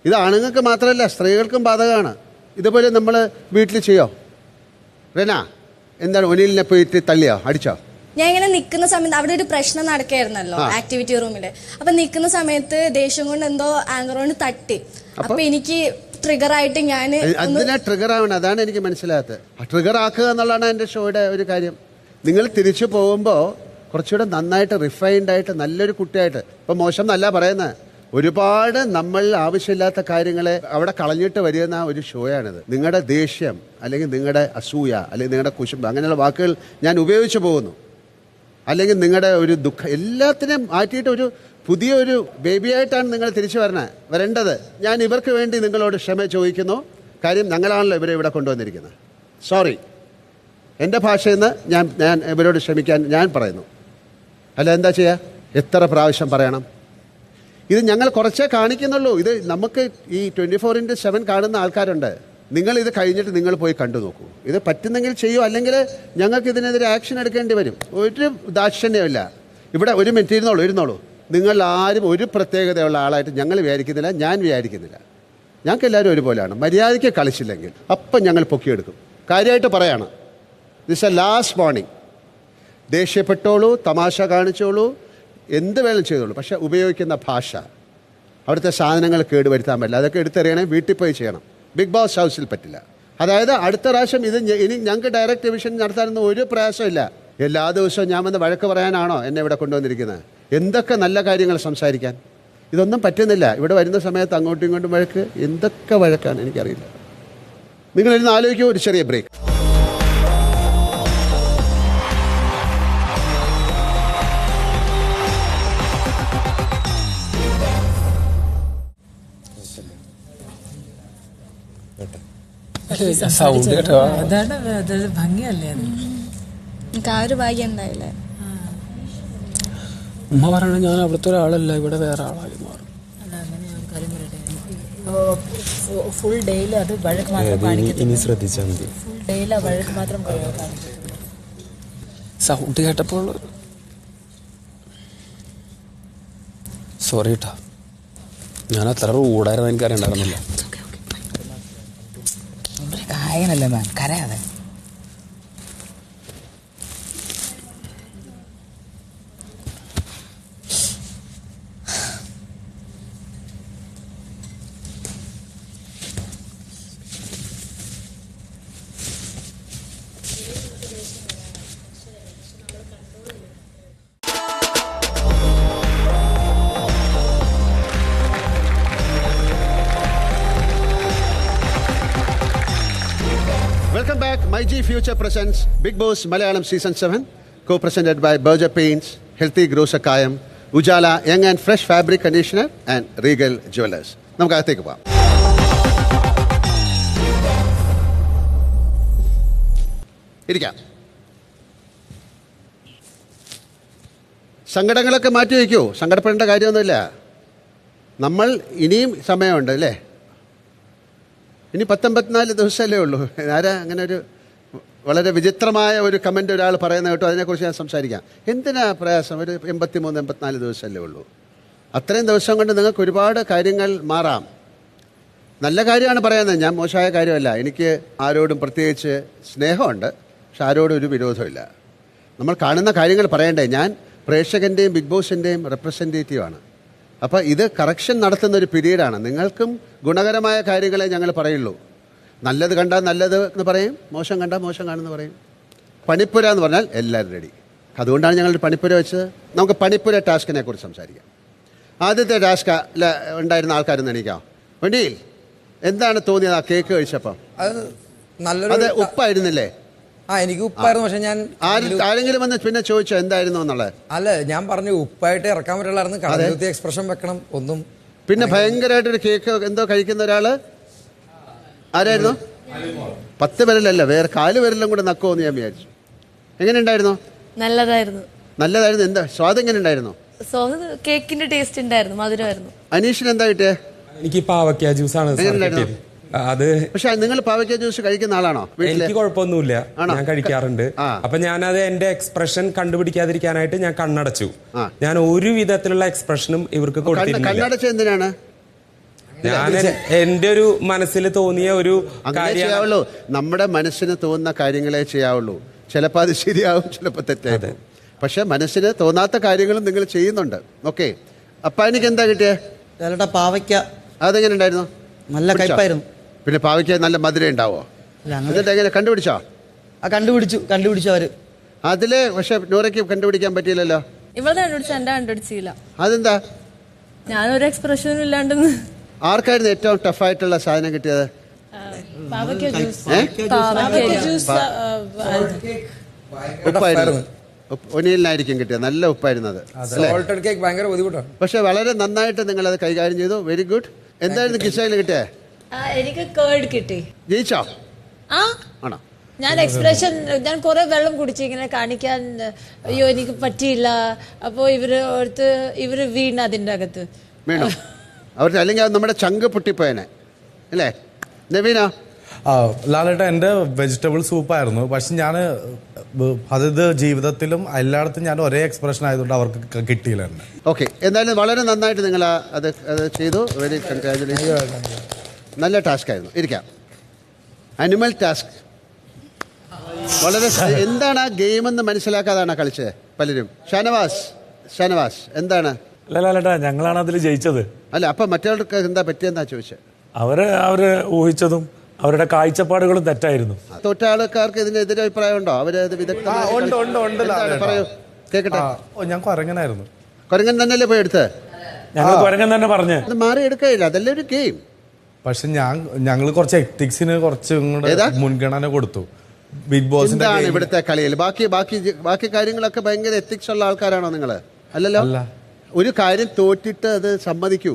ഇത് ആണുങ്ങൾക്ക് മാത്രമല്ല സ്ത്രീകൾക്കും ബാധകമാണ്. ഇതുപോലെ നമ്മൾ വീട്ടിൽ ചെയ്യോ? റെന എന്താണ് ഒനീലിനെ പോയിട്ട് തള്ളിയോ, അടിച്ചോ? ഞാൻ ഇങ്ങനെ നിൽക്കുന്ന സമയത്ത് അവിടെ ഒരു പ്രശ്നം നടക്കായിരുന്നല്ലോ ആക്ടിവിറ്റി റൂമില്. അപ്പൊ നിൽക്കുന്ന സമയത്ത് ദേഷ്യം കൊണ്ട് എന്തോ ആങ്കർ കൊണ്ട് തട്ടി. അപ്പൊ എനിക്ക് ട്രിഗർ ആയിട്ട് ഞാൻ അതിനാ ട്രിഗർ ആവണം. അതാണ് എനിക്ക് മനസ്സിലാത്തത്. ട്രിഗർ ആക്കുക എന്നുള്ളതാണ് എൻ്റെ ഷോയുടെ ഒരു കാര്യം. നിങ്ങൾ തിരിച്ചു പോകുമ്പോൾ കുറച്ചുകൂടെ നന്നായിട്ട് റിഫൈൻഡ് ആയിട്ട് നല്ലൊരു കുട്ടിയായിട്ട്, ഇപ്പം മോശം എന്നല്ല പറയുന്നത്, ഒരുപാട് നമ്മൾ ആവശ്യമില്ലാത്ത കാര്യങ്ങളെ അവിടെ കളഞ്ഞിട്ട് വരുന്ന ഒരു ഷോയാണിത്. നിങ്ങളുടെ ദേഷ്യം അല്ലെങ്കിൽ നിങ്ങളുടെ അസൂയ അല്ലെങ്കിൽ നിങ്ങളുടെ കുശുമ്പ് അങ്ങനെയുള്ള വാക്കുകൾ ഞാൻ ഉപയോഗിച്ചു പോകുന്നു, അല്ലെങ്കിൽ നിങ്ങളുടെ ഒരു ദുഃഖം എല്ലാത്തിനെയും മാറ്റിയിട്ട് ഒരു പുതിയൊരു ബേബിയായിട്ടാണ് നിങ്ങൾ തിരിച്ചു വരേണ്ടത്. ഞാൻ ഇവർക്ക് വേണ്ടി നിങ്ങളോട് ക്ഷമ ചോദിക്കുന്നു. കാര്യം ഞങ്ങളാണല്ലോ ഇവരെ ഇവിടെ കൊണ്ടുവന്നിരിക്കുന്നത്. സോറി, എൻ്റെ ഭാഷയിൽ നിന്ന് ഞാൻ ഇവരോട് ക്ഷമിക്കാൻ ഞാൻ പറയുന്നു. അല്ല എന്താ ചെയ്യുക? എത്ര പ്രാവശ്യം പറയണം? ഇത് ഞങ്ങൾ കുറച്ചേ കാണിക്കുന്നുള്ളൂ. ഇത് നമുക്ക് ഈ 24/7 കാണുന്ന ആൾക്കാരുണ്ട്. നിങ്ങൾ ഇത് കഴിഞ്ഞിട്ട് നിങ്ങൾ പോയി കണ്ടു നോക്കൂ. ഇത് പറ്റുന്നെങ്കിൽ ചെയ്യൂ, അല്ലെങ്കിൽ ഞങ്ങൾക്ക് ഇതിനെതിരെ ആക്ഷൻ എടുക്കേണ്ടി വരും. ഒരു ദാക്ഷിണ്യമില്ല. ഇവിടെ ഒരു മിനിറ്റ് ഇരുന്നോളൂ. നിങ്ങൾ ആരും ഒരു പ്രത്യേകതയുള്ള ആളായിട്ട് ഞങ്ങൾ വിചാരിക്കുന്നില്ല, ഞാൻ വിചാരിക്കുന്നില്ല. ഞങ്ങൾക്ക് എല്ലാവരും ഒരുപോലെയാണ്. മര്യാദയ്ക്ക് കളിച്ചില്ലെങ്കിൽ അപ്പം ഞങ്ങൾ പൊക്കിയെടുക്കും. കാര്യമായിട്ട് പറയാണ്, ദിസ് എ ലാസ്റ്റ് വാർണിംഗ്. ദേഷ്യപ്പെട്ടോളൂ, തമാശ കാണിച്ചോളൂ, എന്ത് വേണം ചെയ്തോളൂ, പക്ഷേ ഉപയോഗിക്കുന്ന ഭാഷ, അവിടുത്തെ സാധനങ്ങൾ കേടുവരുത്താൻ പറ്റില്ല. അതൊക്കെ എടുത്തെറിയണേ വീട്ടിൽ പോയി ചെയ്യണം. ബിഗ് ബോസ് ഹൗസിൽ പറ്റില്ല. അതായത് അടുത്ത പ്രാവശ്യം ഇത് ഇനി ഞങ്ങൾക്ക് ഡയറക്റ്റ് ഡിവിഷൻ നടത്താനൊന്നും ഒരു പ്രയാസമില്ല. എല്ലാ ദിവസവും ഞാൻ വന്ന് വഴക്ക് പറയാനാണോ എന്നെ ഇവിടെ കൊണ്ടുവന്നിരിക്കുന്നത്? എന്തൊക്കെ നല്ല കാര്യങ്ങൾ സംസാരിക്കാൻ. ഇതൊന്നും പറ്റുന്നില്ല. ഇവിടെ വരുന്ന സമയത്ത് അങ്ങോട്ടും ഇങ്ങോട്ടും വഴക്ക്, എന്തൊക്കെ വഴക്കാണ് എനിക്കറിയില്ല. നിങ്ങളിരുന്ന് ആലോചിക്കൂ. ഒരു ചെറിയ ബ്രേക്ക്. അതാണ് ഭംഗിയല്ലേ? എനിക്ക് ആ ഒരു ഭാഗ്യം ഉണ്ടായില്ലേ? ഉമ്മ പറയണ ഞാൻ അവിടുത്തെ ഒരാളല്ല, ഇവിടെ വേറെ ആളായി മാറും. ഫുൾ ഡേയിൽ അത് വഴക്ക് മാത്രം ഇനി ശ്രദ്ധിച്ചാൽ മതി. ഫുൾ ഡേയിൽ ആ വഴക്ക് മാത്രം സൗണ്ട് കേട്ടപ്പോൾ സോറി കേട്ടാ, ഞാൻ അത്ര റൂഡായിരുന്നു എനിക്ക് അറിയണ്ടായിരുന്നില്ല. കായനല്ലേ മാം, കരയാതെ. Welcome back. MyG Future presents Big Boss Malayalam Season 7, co-presented by Berger Paints, Healthy Grocer Kayam, Ujala Young and Fresh Fabric Conditioner and Regal Jewelers. നമുക്ക് അകത്തേക്ക് പോവാം. ഇരിക്കാം. സങ്കടങ്ങളൊക്കെ മാറ്റി വയ്ക്കൂ. സങ്കടപ്പെടേണ്ട കാര്യമൊന്നുമില്ല. നമ്മൾ ഇനിയും സമയമുണ്ട് അല്ലേ? ഇനി 19-54 ദിവസമല്ലേ ഉള്ളൂ. ആരാ അങ്ങനെ ഒരു വളരെ വിചിത്രമായ ഒരു കമൻ്റ് ഒരാൾ പറയുന്നത് കേട്ടോ, അതിനെക്കുറിച്ച് ഞാൻ സംസാരിക്കാം. എന്തിനാ പ്രയാസം? ഒരു 83-84 ദിവസമല്ലേ ഉള്ളൂ. അത്രയും ദിവസം കൊണ്ട് നിങ്ങൾക്ക് ഒരുപാട് കാര്യങ്ങൾ മാറാം. നല്ല കാര്യമാണ് പറയുന്നത്, ഞാൻ മോശമായ കാര്യമല്ല. എനിക്ക് ആരോടും പ്രത്യേകിച്ച് സ്നേഹമുണ്ട്, പക്ഷെ ആരോടും ഒരു വിരോധമില്ല. നമ്മൾ കാണുന്ന കാര്യങ്ങൾ പറയണ്ടേ. ഞാൻ പ്രേക്ഷകൻ്റെയും ബിഗ് ബോസിൻ്റെയും റെപ്രസെൻറ്റേറ്റീവാണ്. അപ്പോൾ ഇത് കറക്ഷൻ നടത്തുന്നൊരു പീരീഡാണ്. നിങ്ങൾക്കും ഗുണകരമായ കാര്യങ്ങളെ ഞങ്ങൾ പറയുള്ളൂ. നല്ലത് കണ്ടാൽ നല്ലത് എന്ന് പറയും, മോശം കണ്ടാൽ മോശം കാണുമെന്ന് പറയും. പണിപ്പുര എന്ന് പറഞ്ഞാൽ എല്ലാവരും റെഡി. അതുകൊണ്ടാണ് ഞങ്ങൾ പണിപ്പുര വെച്ചത്. നമുക്ക് പണിപ്പുര ടാസ്കിനെ കുറിച്ച് സംസാരിക്കാം. ആദ്യത്തെ ടാസ്ക് ഉണ്ടായിരുന്ന ആൾക്കാരെന്ന് എണീക്കാം. വണ്ടിയിൽ എന്താണ് തോന്നിയത് ആ കേക്ക് കഴിച്ചപ്പോൾ? അത് ഉപ്പായിരുന്നില്ലേ? എനിക്ക് ഉപ്പായിരുന്നു. പക്ഷെ ഞാൻ ആരെങ്കിലും വന്ന് പിന്നെ ചോദിച്ചോ എന്തായിരുന്നു എന്നുള്ളത്? അല്ല, ഞാൻ പറഞ്ഞു ഉപ്പായിട്ട് ഇറക്കാൻ പറ്റുള്ളായിരുന്നു. കടലൂത്തി എക്സ്പ്രഷൻ വെക്കണം ഒന്നും. പിന്നെ ഭയങ്കരമായിട്ടൊരു കേക്ക് എന്തോ കഴിക്കുന്ന ഒരാള് ആരായിരുന്നു? 10 പേരിലല്ല, വേറെ 4 പേരെല്ലാം കൂടെ നക്കുമെന്ന് ഞാൻ വിചാരിച്ചു. എങ്ങനെ ഉണ്ടായിരുന്നു? നല്ലതായിരുന്നു. നല്ലതായിരുന്നു. എന്താ സ്വാദ് എങ്ങനെ ഉണ്ടായിരുന്നു? കേക്കിന്റെ ടേസ്റ്റ് ഉണ്ടായിരുന്നു, മധുരമായിരുന്നു. അനീഷിന് എന്താ കിട്ടിയേ? എനിക്ക് പാവയ്ക്ക ജ്യൂസാണ്. അത് പക്ഷെ നിങ്ങൾ പാവയ്ക്ക ജ്യൂസ് കഴിക്കുന്ന ആളാണോ? എനിക്ക് കുഴപ്പമൊന്നുമില്ല, ഞാൻ കഴിക്കാറുണ്ട്. അപ്പൊ ഞാനത് എന്റെ എക്സ്പ്രഷൻ കണ്ടുപിടിക്കാതിരിക്കാനായിട്ട് ഞാൻ കണ്ണടച്ചു. ഞാൻ ഒരു വിധത്തിലുള്ള എക്സ്പ്രഷനും ഇവർക്ക് കൊടുത്തിട്ടില്ല. കണ്ണടച്ച എന്തിനാണ്? ഞാൻ എന്റെ ഒരു മനസ്സിൽ തോന്നിയ ഒരു കാര്യമുള്ളൂ. നമ്മുടെ മനസ്സിന് തോന്നുന്ന കാര്യങ്ങളെ ചെയ്യാവുള്ളൂ. ചിലപ്പോൾ അത് ശരിയാവും, ചിലപ്പോൾ തെറ്റാവും. പക്ഷെ മനസ്സിന് തോന്നാത്ത കാര്യങ്ങളും നിങ്ങൾ ചെയ്യുന്നുണ്ട്. ഓക്കെ. അപ്പൊ എനിക്ക് എന്താ കിട്ടിയേ? പാവയ്ക്ക. അതെങ്ങനെ ഉണ്ടായിരുന്നു? നല്ല കയ്പായിരുന്നു. പിന്നെ പാവയ്ക്ക നല്ല മധുരം ഉണ്ടാവോ? എന്നിട്ട് എങ്ങനെ കണ്ടുപിടിച്ചോ? കണ്ടുപിടിച്ചു അവര്. അതില് പക്ഷെ നൂറയ്ക്ക് കണ്ടുപിടിക്കാൻ പറ്റിയില്ലല്ലോ. ഇവിടെ കണ്ടുപിടിച്ചില്ല. അതെന്താ? ഞാനൊരു എക്സ്പ്രഷനും ഇല്ലാണ്ട്. ആർക്കായിരുന്നു ഏറ്റവും ടഫായിട്ടുള്ള സാധനം കിട്ടിയത്? ഉപ്പായിരുന്നു. ഒനിയലിനായിരിക്കും കിട്ടിയത്. നല്ല ഉപ്പായിരുന്നത്. പക്ഷെ വളരെ നന്നായിട്ട് നിങ്ങൾ അത് കൈകാര്യം ചെയ്തു. Very good. എന്തായിരുന്നു കിച്ചണിൽ കിട്ടിയേ? എനിക്ക് കേർഡ് കിട്ടി. ജയിച്ചോ? ആണോ? ഞാൻ എക്സ്പ്രഷൻ ഞാൻ കുറെ വെള്ളം കുടിച്ചു ഇങ്ങനെ കാണിക്കാൻ. അയ്യോ എനിക്ക് പറ്റിയില്ല. അപ്പോ ഇവര് വീണ് അതിന്റെ അകത്ത് വീണോ? അവർ അല്ലെങ്കിൽ നമ്മുടെ ചങ്ക് പൊട്ടിപ്പോയനെ അല്ലേ? നവീന ലാലേട്ട എൻ്റെ വെജിറ്റബിൾ സൂപ്പായിരുന്നു. പക്ഷെ ഞാൻ അതായത് ജീവിതത്തിലും എല്ലായിടത്തും ഞാൻ ഒരേ എക്സ്പ്രഷൻ ആയതുകൊണ്ട് അവർക്ക് കിട്ടിയില്ല എന്നെ. ഓക്കെ, എന്തായാലും വളരെ നന്നായിട്ട് നിങ്ങൾ അത് ചെയ്തു. Very congratulation. നല്ല ടാസ്ക് ആയിരുന്നു. ഇരിക്കാം. അനിമൽ ടാസ്ക് വളരെ എന്താണ് ആ ഗെയിം എന്ന് മനസ്സിലാക്കാതാണ് കളിച്ചത് പലരും. ഷാനവാസ് എന്താണ്? ലാലേട്ടാ, ഞങ്ങളാണ് അതിൽ ജയിച്ചത്. അല്ല, അപ്പൊ മറ്റവർക്ക് എന്താ പറ്റിയെന്നാ ചോദിച്ചത്? അവര് ഊഹിച്ചതും അവരുടെ കാഴ്ചപ്പാടുകളും തെറ്റായിരുന്നു. തോറ്റ ആൾക്കാർക്ക് ഇതിനെതിരെ അഭിപ്രായം ഉണ്ടോ? അവരത് പറയൂ, കേക്കട്ടെ. ഞാൻ കൊരങ്ങനായിരുന്നു. കൊരങ്ങൻ തന്നെയല്ലേ പോയി എടുത്ത്? ഞങ്ങൾ കൊരങ്ങൻ തന്നെ പറഞ്ഞു മാറി എടുക്കയില്ല, അതല്ലേ ഒരു ഗെയിം. പക്ഷെ ഞങ്ങൾ കുറച്ച് എത്തിക്സിന് കുറച്ച് മുൻഗണന കൊടുത്തു. ബിഗ് ബോസിന്റെ ഇവിടുത്തെ കളിയിൽ ബാക്കി കാര്യങ്ങളൊക്കെ ഭയങ്കര എത്തിക്സ് ഉള്ള ആൾക്കാരാണോ നിങ്ങള്? അല്ലല്ലോ. ഒരു കാര്യം തോറ്റിട്ട് അത് സമ്മതിക്കൂ.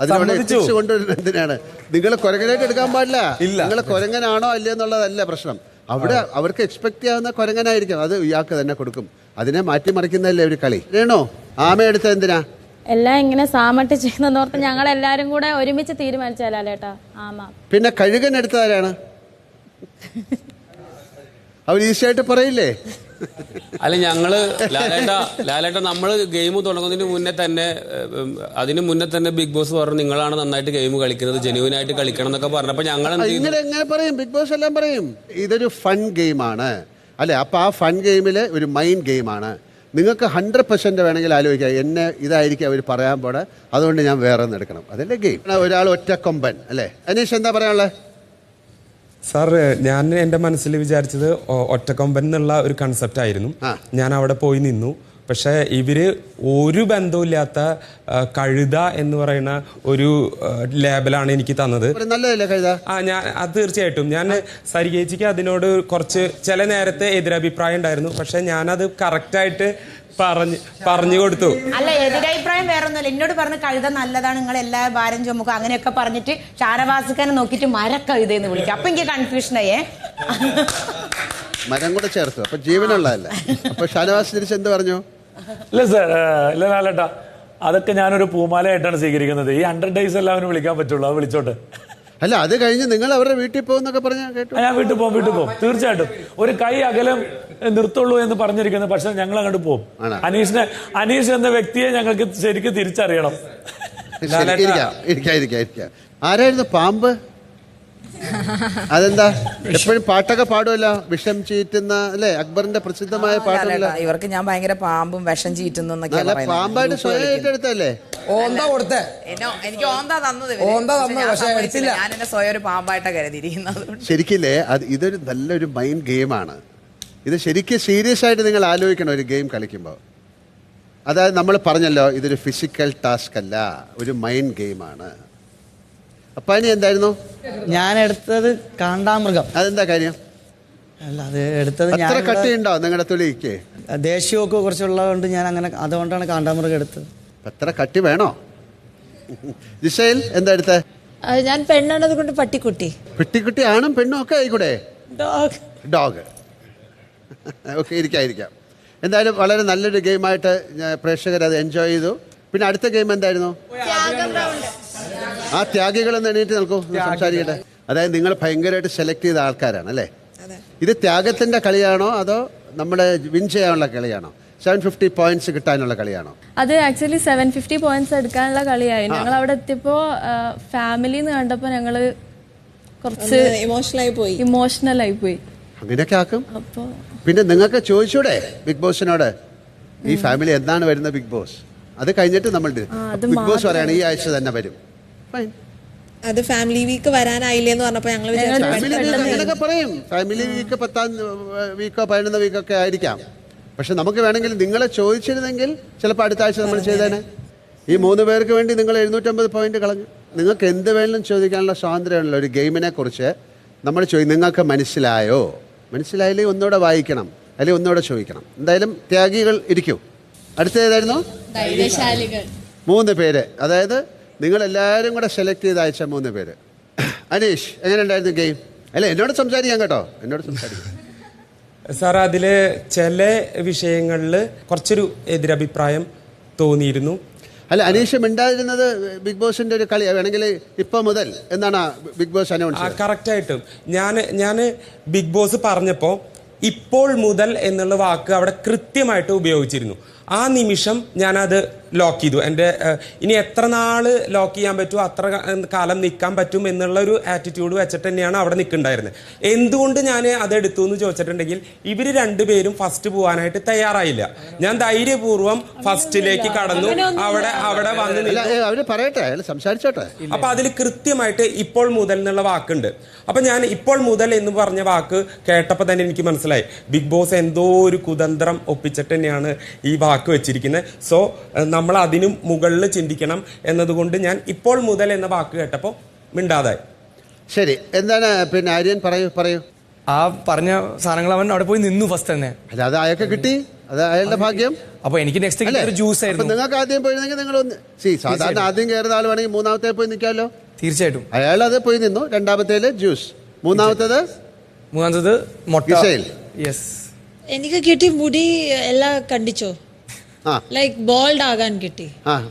അതിനോട് എത്തിക്സ് കൊണ്ടുവരുന്നത് എന്തിനാണ്? നിങ്ങൾ കൊരങ്ങനായിട്ട് എടുക്കാൻ പാടില്ല. നിങ്ങൾ കൊരങ്ങനാണോ അല്ലേ എന്നുള്ളതല്ല പ്രശ്നം. അവിടെ അവർക്ക് എക്സ്പെക്ട് ചെയ്യാവുന്ന കൊരങ്ങനായിരിക്കും, അത് ഇയാൾക്ക് തന്നെ കൊടുക്കും. അതിനെ മാറ്റിമറിക്കുന്നതല്ലേ ഒരു കളി. വേണോ ആമ എടുത്ത എന്തിനാ? എല്ലാം ഇങ്ങനെ സാമട്ട് ചെയ്യുന്നതോർത്ത് ഞങ്ങൾ എല്ലാരും കൂടെ ഒരുമിച്ച് തീരുമാനിച്ചാലേട്ടാ ആമ. പിന്നെ കഴുകൻ എടുത്തതാരാണ്? അവർ ഈസിയായിട്ട് പറയില്ലേ? അല്ല, ഞങ്ങള് ലാലേട്ട നമ്മള് ഗെയിം തുടങ്ങുന്നതിന് മുന്നേ തന്നെ ബിഗ് ബോസ് പറഞ്ഞു നിങ്ങളാണ് നന്നായിട്ട് ഗെയിം കളിക്കുന്നത്, ജെന്യുവനായിട്ട് കളിക്കണം എന്നൊക്കെ പറഞ്ഞപ്പോ ഞങ്ങൾ എങ്ങനെ പറയും? ബിഗ് ബോസ് എല്ലാം പറയും ഇതൊരു ഫൺ ഗെയിമാണ് അല്ലെ. അപ്പൊ ആ ഫൺ ഗെയിമില് ഒരു മൈൻഡ് ഗെയിമാണ്. നിങ്ങൾക്ക് 100% വേണമെങ്കിൽ ആലോചിക്കാം, എന്നെ ഇതായിരിക്കും അവർ പറയാൻ പോടെ, അതുകൊണ്ട് ഞാൻ വേറെ ഒന്ന് എടുക്കണം. അതല്ലേ ഗെയിം. ഒരാൾ ഒറ്റക്കൊമ്പൻ അല്ലേ? അനീഷ് എന്താ പറയാനുള്ളത്? സാർ, ഞാൻ എൻ്റെ മനസ്സിൽ വിചാരിച്ചത് ഒറ്റക്കൊമ്പൻ എന്നുള്ള ഒരു കൺസെപ്റ്റ് ആയിരുന്നു. ഞാൻ അവിടെ പോയി നിന്നു. പക്ഷെ ഇവര് ഒരു ബന്ധമില്ലാത്ത കഴുത എന്ന് പറയുന്ന ഒരു ലേബലാണ് എനിക്ക് തന്നത്. ഞാൻ അത് തീർച്ചയായിട്ടും ഞാൻ സരികേച്ചിക്ക് അതിനോട് കുറച്ച് ചില നേരത്തെ എതിരഭിപ്രായം ഉണ്ടായിരുന്നു. പക്ഷെ ഞാനത് കറക്റ്റായിട്ട് പറഞ്ഞു കൊടുത്തു. അല്ല, എതിരഭിപ്രായം വേറെ ഒന്നുമില്ല. എന്നോട് പറഞ്ഞ കഴുത നല്ലതാണ്, നിങ്ങൾ എല്ലാ ഭാരം ചുമക്കും അങ്ങനെയൊക്കെ പറഞ്ഞിട്ട് ഷാനവാസിക്കാനെ നോക്കിയിട്ട് മരക്കഴുതെന്ന് വിളിക്കും. അപ്പൊ എനിക്ക് കൺഫ്യൂഷനായേ. മരം കൂടെ ചേർത്തു, അപ്പൊ ജീവനുള്ളതല്ല. അപ്പൊ ഷാനവാസ് തിരിച്ച് എന്ത് പറഞ്ഞു? ഇല്ല സാർ, ഇല്ല ലാലേട്ടാ, അതൊക്കെ ഞാനൊരു പൂമാലയായിട്ടാണ് സ്വീകരിക്കുന്നത്. ഈ 100 days എല്ലാവരും വിളിക്കാൻ പറ്റുള്ളൂ, അത് വിളിച്ചോട്ടെ. അല്ല, അത് കഴിഞ്ഞ് നിങ്ങൾ അവരുടെ വീട്ടിൽ പോകുന്നൊക്കെ പറഞ്ഞാൽ കേട്ടു. ഞാൻ വീട്ടിൽ പോകും തീർച്ചയായിട്ടും. ഒരു കൈ അകലം നിർത്തുള്ളൂ എന്ന് പറഞ്ഞിരിക്കുന്നത്. പക്ഷെ ഞങ്ങൾ അങ്ങോട്ട് പോകും. അനീഷ് എന്ന വ്യക്തിയെ ഞങ്ങൾക്ക് ശരിക്കും തിരിച്ചറിയണം. ആരായിരുന്നു പാമ്പ്? അതെന്താ എപ്പോഴും പാട്ടൊക്കെ പാടുമല്ലോ, വിഷം ചീറ്റുന്ന അല്ലെ? അക്ബറിന്റെ പ്രസിദ്ധമായ പാട്ടല്ല. ഇവർക്ക് ഞാൻ ഭയങ്കര പാമ്പും വിഷം ചീറ്റുന്നു. പാമ്പായിട്ട് സ്വയം ഏറ്റെടുത്തല്ലേ? എനിക്ക് ഓന്താ തന്നത്. ഞാൻ എന്നെ സ്വയം ഒരു പാമ്പായിട്ടാണ് കരുതിയിരിക്കുന്നത്. ശരിക്കില്ലേ, ഇതൊരു നല്ലൊരു മൈൻഡ് ഗെയിമാണ്. ഇത് ശരിക്കും സീരിയസ് ആയിട്ട് നിങ്ങൾ ആലോചിക്കണം ഒരു ഗെയിം കളിക്കുമ്പോൾ. അതായത് നമ്മൾ പറഞ്ഞല്ലോ, ഇതൊരു ഫിസിക്കൽ ടാസ്ക് അല്ല, ഒരു മൈൻഡ് ഗെയിമാണ്. അപ്പൊ ഇനി എന്തായിരുന്നു? ഞാൻ എടുത്തത് കാണ്ടാമൃഗം. അതെന്താ കാര്യം? അല്ല, അത് എടുത്തത് അത്ര കട്ടിയുണ്ടോ നിങ്ങളുടെ തൊലിക്ക്? ദേഷ്യമൊക്കെ കുറച്ചുള്ളതുകൊണ്ട് ഞാൻ അങ്ങനെ, അതുകൊണ്ടാണ് കാണ്ടാമൃഗം എടുത്തത്. അത്ര കട്ടി വേണോ? ജിസേൽ എന്താ എടുത്തത്? ഞാൻ പെണ്ണാണത് കൊണ്ട് പട്ടിക്കുട്ടി. പെട്ടിക്കുട്ടി ആണും പെണ്ണും ഒക്കെ ആയിക്കൂടെ? ഡോഗ്. ഓക്കെ, ഇരിക്കാം. എന്തായാലും വളരെ നല്ലൊരു ഗെയിമായിട്ട് പ്രേക്ഷകർ അത് എൻജോയ് ചെയ്തു. പിന്നെ അടുത്ത ഗെയിം എന്തായിരുന്നു? ആ ത്യാഗികളെന്ന് എണീറ്റ് നിൽക്കൂ, സംസാരിക്കട്ടെ. അതായത് നിങ്ങൾ ഭയങ്കരമായിട്ട് സെലക്ട് ചെയ്ത ആൾക്കാരാണ് അല്ലേ? ഇത് ത്യാഗത്തിന്റെ കളിയാണോ അതോ നമ്മുടെ വിൻ ചെയ്യാനുള്ള കളിയാണോ? 750 points കിട്ടാനുള്ള കളിയാണോ? അത് ആക്ച്വലി 750 points എടുക്കാനുള്ള കളിയായി. ഞങ്ങൾ അവിടെ എത്തിയപ്പോ ഫാമിലിന്ന് കണ്ടപ്പോ ഞങ്ങള് കുറച്ച് ഇമോഷണലായി പോയി. അങ്ങനെയൊക്കെ ആക്കും. പിന്നെ നിങ്ങൾക്ക് ചോദിച്ചൂടെ ബിഗ് ബോസിനോട്, ഈ ഫാമിലി എന്നാണ് വരുന്നത് ബിഗ് ബോസ്? അത് കഴിഞ്ഞിട്ട് നമ്മൾ ബിഗ് ബോസ് പറയാണ് ഈ ആഴ്ച തന്നെ വരും. അത് ഫാമിലി വീക്ക് വരാനായില്ലേന്ന് പറഞ്ഞപ്പോ അങ്ങനെയൊക്കെ പറയും. ഫാമിലി വീക്ക് 10ാം വീക്കോ 11ാം വീക്കൊക്കെ ആയിരിക്കാം. പക്ഷെ നമുക്ക് വേണമെങ്കിൽ നിങ്ങളെ ചോദിച്ചിരുന്നെങ്കിൽ ചിലപ്പോൾ അടുത്ത ആഴ്ച നമ്മൾ ചെയ്തേനെ. ഈ 3 പേർക്ക് വേണ്ടി നിങ്ങൾ 750 പോയിന്റ് കളഞ്ഞു. നിങ്ങൾക്ക് എന്ത് വേണമെങ്കിലും ചോദിക്കാനുള്ള സ്വാതന്ത്ര്യമാണല്ലോ ഒരു ഗെയിമിനെ കുറിച്ച്. നമ്മൾ നിങ്ങൾക്ക് മനസ്സിലായില്ലെങ്കിൽ ഒന്നുകൂടെ വായിക്കണം, അല്ലെങ്കിൽ ഒന്നുകൂടെ ചോദിക്കണം. എന്തായാലും ത്യാഗികൾ ഇരിക്കൂ. അടുത്തേതായിരുന്നു? 3 പേര്. അതായത് നിങ്ങളെല്ലാവരും കൂടെ സെലക്ട് ചെയ്ത് അയച്ച 3 പേര്. അനീഷ്, എങ്ങനെ ഉണ്ടായിരുന്നു ഗെയിം? അല്ല, എന്നോട് സംസാരിക്കാം കേട്ടോ, എന്നോട് സംസാരിക്കാം. സാർ, അതില് ചില വിഷയങ്ങളിൽ കുറച്ചൊരു എതിരഭിപ്രായം തോന്നിയിരുന്നു. അല്ല, അനീഷ് മിണ്ടാതിരുന്നത് ബിഗ് ബോസിന്റെ ഒരു കളി വേണമെങ്കിൽ ഇപ്പൊ മുതൽ എന്നാണ് ബിഗ് ബോസ് അനൗൺസ്. കറക്റ്റായിട്ടും ഞാൻ ബിഗ് ബോസ് പറഞ്ഞപ്പോൾ ഇപ്പോൾ മുതൽ എന്നുള്ള വാക്ക് അവിടെ കൃത്യമായിട്ട് ഉപയോഗിച്ചിരുന്നു. ആ നിമിഷം ഞാനത് ലോക്ക് ചെയ്തു. എൻ്റെ ഇനി എത്ര നാള് ലോക്ക് ചെയ്യാൻ പറ്റുമോ അത്ര കാലം നിൽക്കാൻ പറ്റും എന്നുള്ള ഒരു ആറ്റിറ്റ്യൂഡ് വെച്ചിട്ട് തന്നെയാണ് അവിടെ നിൽക്കുന്നുണ്ടായിരുന്നത്. എന്തുകൊണ്ട് ഞാൻ അതെടുത്തു എന്ന് ചോദിച്ചിട്ടുണ്ടെങ്കിൽ ഇവർ രണ്ടുപേരും ഫസ്റ്റ് പോകാനായിട്ട് തയ്യാറായില്ല. ഞാൻ ധൈര്യപൂർവ്വം ഫസ്റ്റിലേക്ക് കടന്നു. അവിടെ വന്ന് പറയട്ടെ, സംസാരിച്ചോട്ടെ. അപ്പൊ അതിൽ കൃത്യമായിട്ട് ഇപ്പോൾ മുതൽ എന്നുള്ള വാക്കുണ്ട്. അപ്പൊ ഞാൻ ഇപ്പോൾ മുതൽ എന്ന് പറഞ്ഞ വാക്ക് കേട്ടപ്പോൾ തന്നെ എനിക്ക് മനസ്സിലായി ബിഗ് ബോസ് എന്തോ ഒരു കുതന്ത്രം ഒപ്പിച്ചിട്ട് തന്നെയാണ് ഈ വാക്ക് വെച്ചിരിക്കുന്നത്. സോ നമ്മൾ അതിനും മുകളിൽ ചിന്തിക്കണം എന്നതുകൊണ്ട് ഞാൻ ഇപ്പോൾ മുതൽ എന്ന വാക്ക് കേട്ടപ്പോൾ മിണ്ടാതായി. ശരി, എന്താണ് പിന്നെ ആര്യൻ പറയൂ. ആ പറഞ്ഞ സാധനങ്ങൾ അവൻ അവിടെ പോയി നിന്നു ഫസ്റ്റ് തന്നെ. അത് അയാൾക്ക് കിട്ടി, അത് അയാളുടെ ഭാഗ്യം. അപ്പൊ എനിക്ക് നെക്സ്റ്റ് ഒരു ജ്യൂസ് ആയിരുന്നു. നിങ്ങൾക്ക് ആദ്യം പോയിരുന്നെങ്കിൽ നിങ്ങൾ സാധാരണ ആദ്യം കയറുന്ന ആൾ വേണമെങ്കിൽ മൂന്നാമത്തെ പോയി നിൽക്കാമല്ലോ. തീർച്ചയായിട്ടും അയാൾ അത് പോയി നിന്നു. രണ്ടാമത്തേല് ജ്യൂസ്, മൂന്നാമത്തേത് മുട്ട. യെസ്, എനിക്ക് കിട്ടി മുടി എല്ലാം കണ്ടിച്ചോ, ലൈക്ക് ബോൾഡ് ആകാൻ കിട്ടി.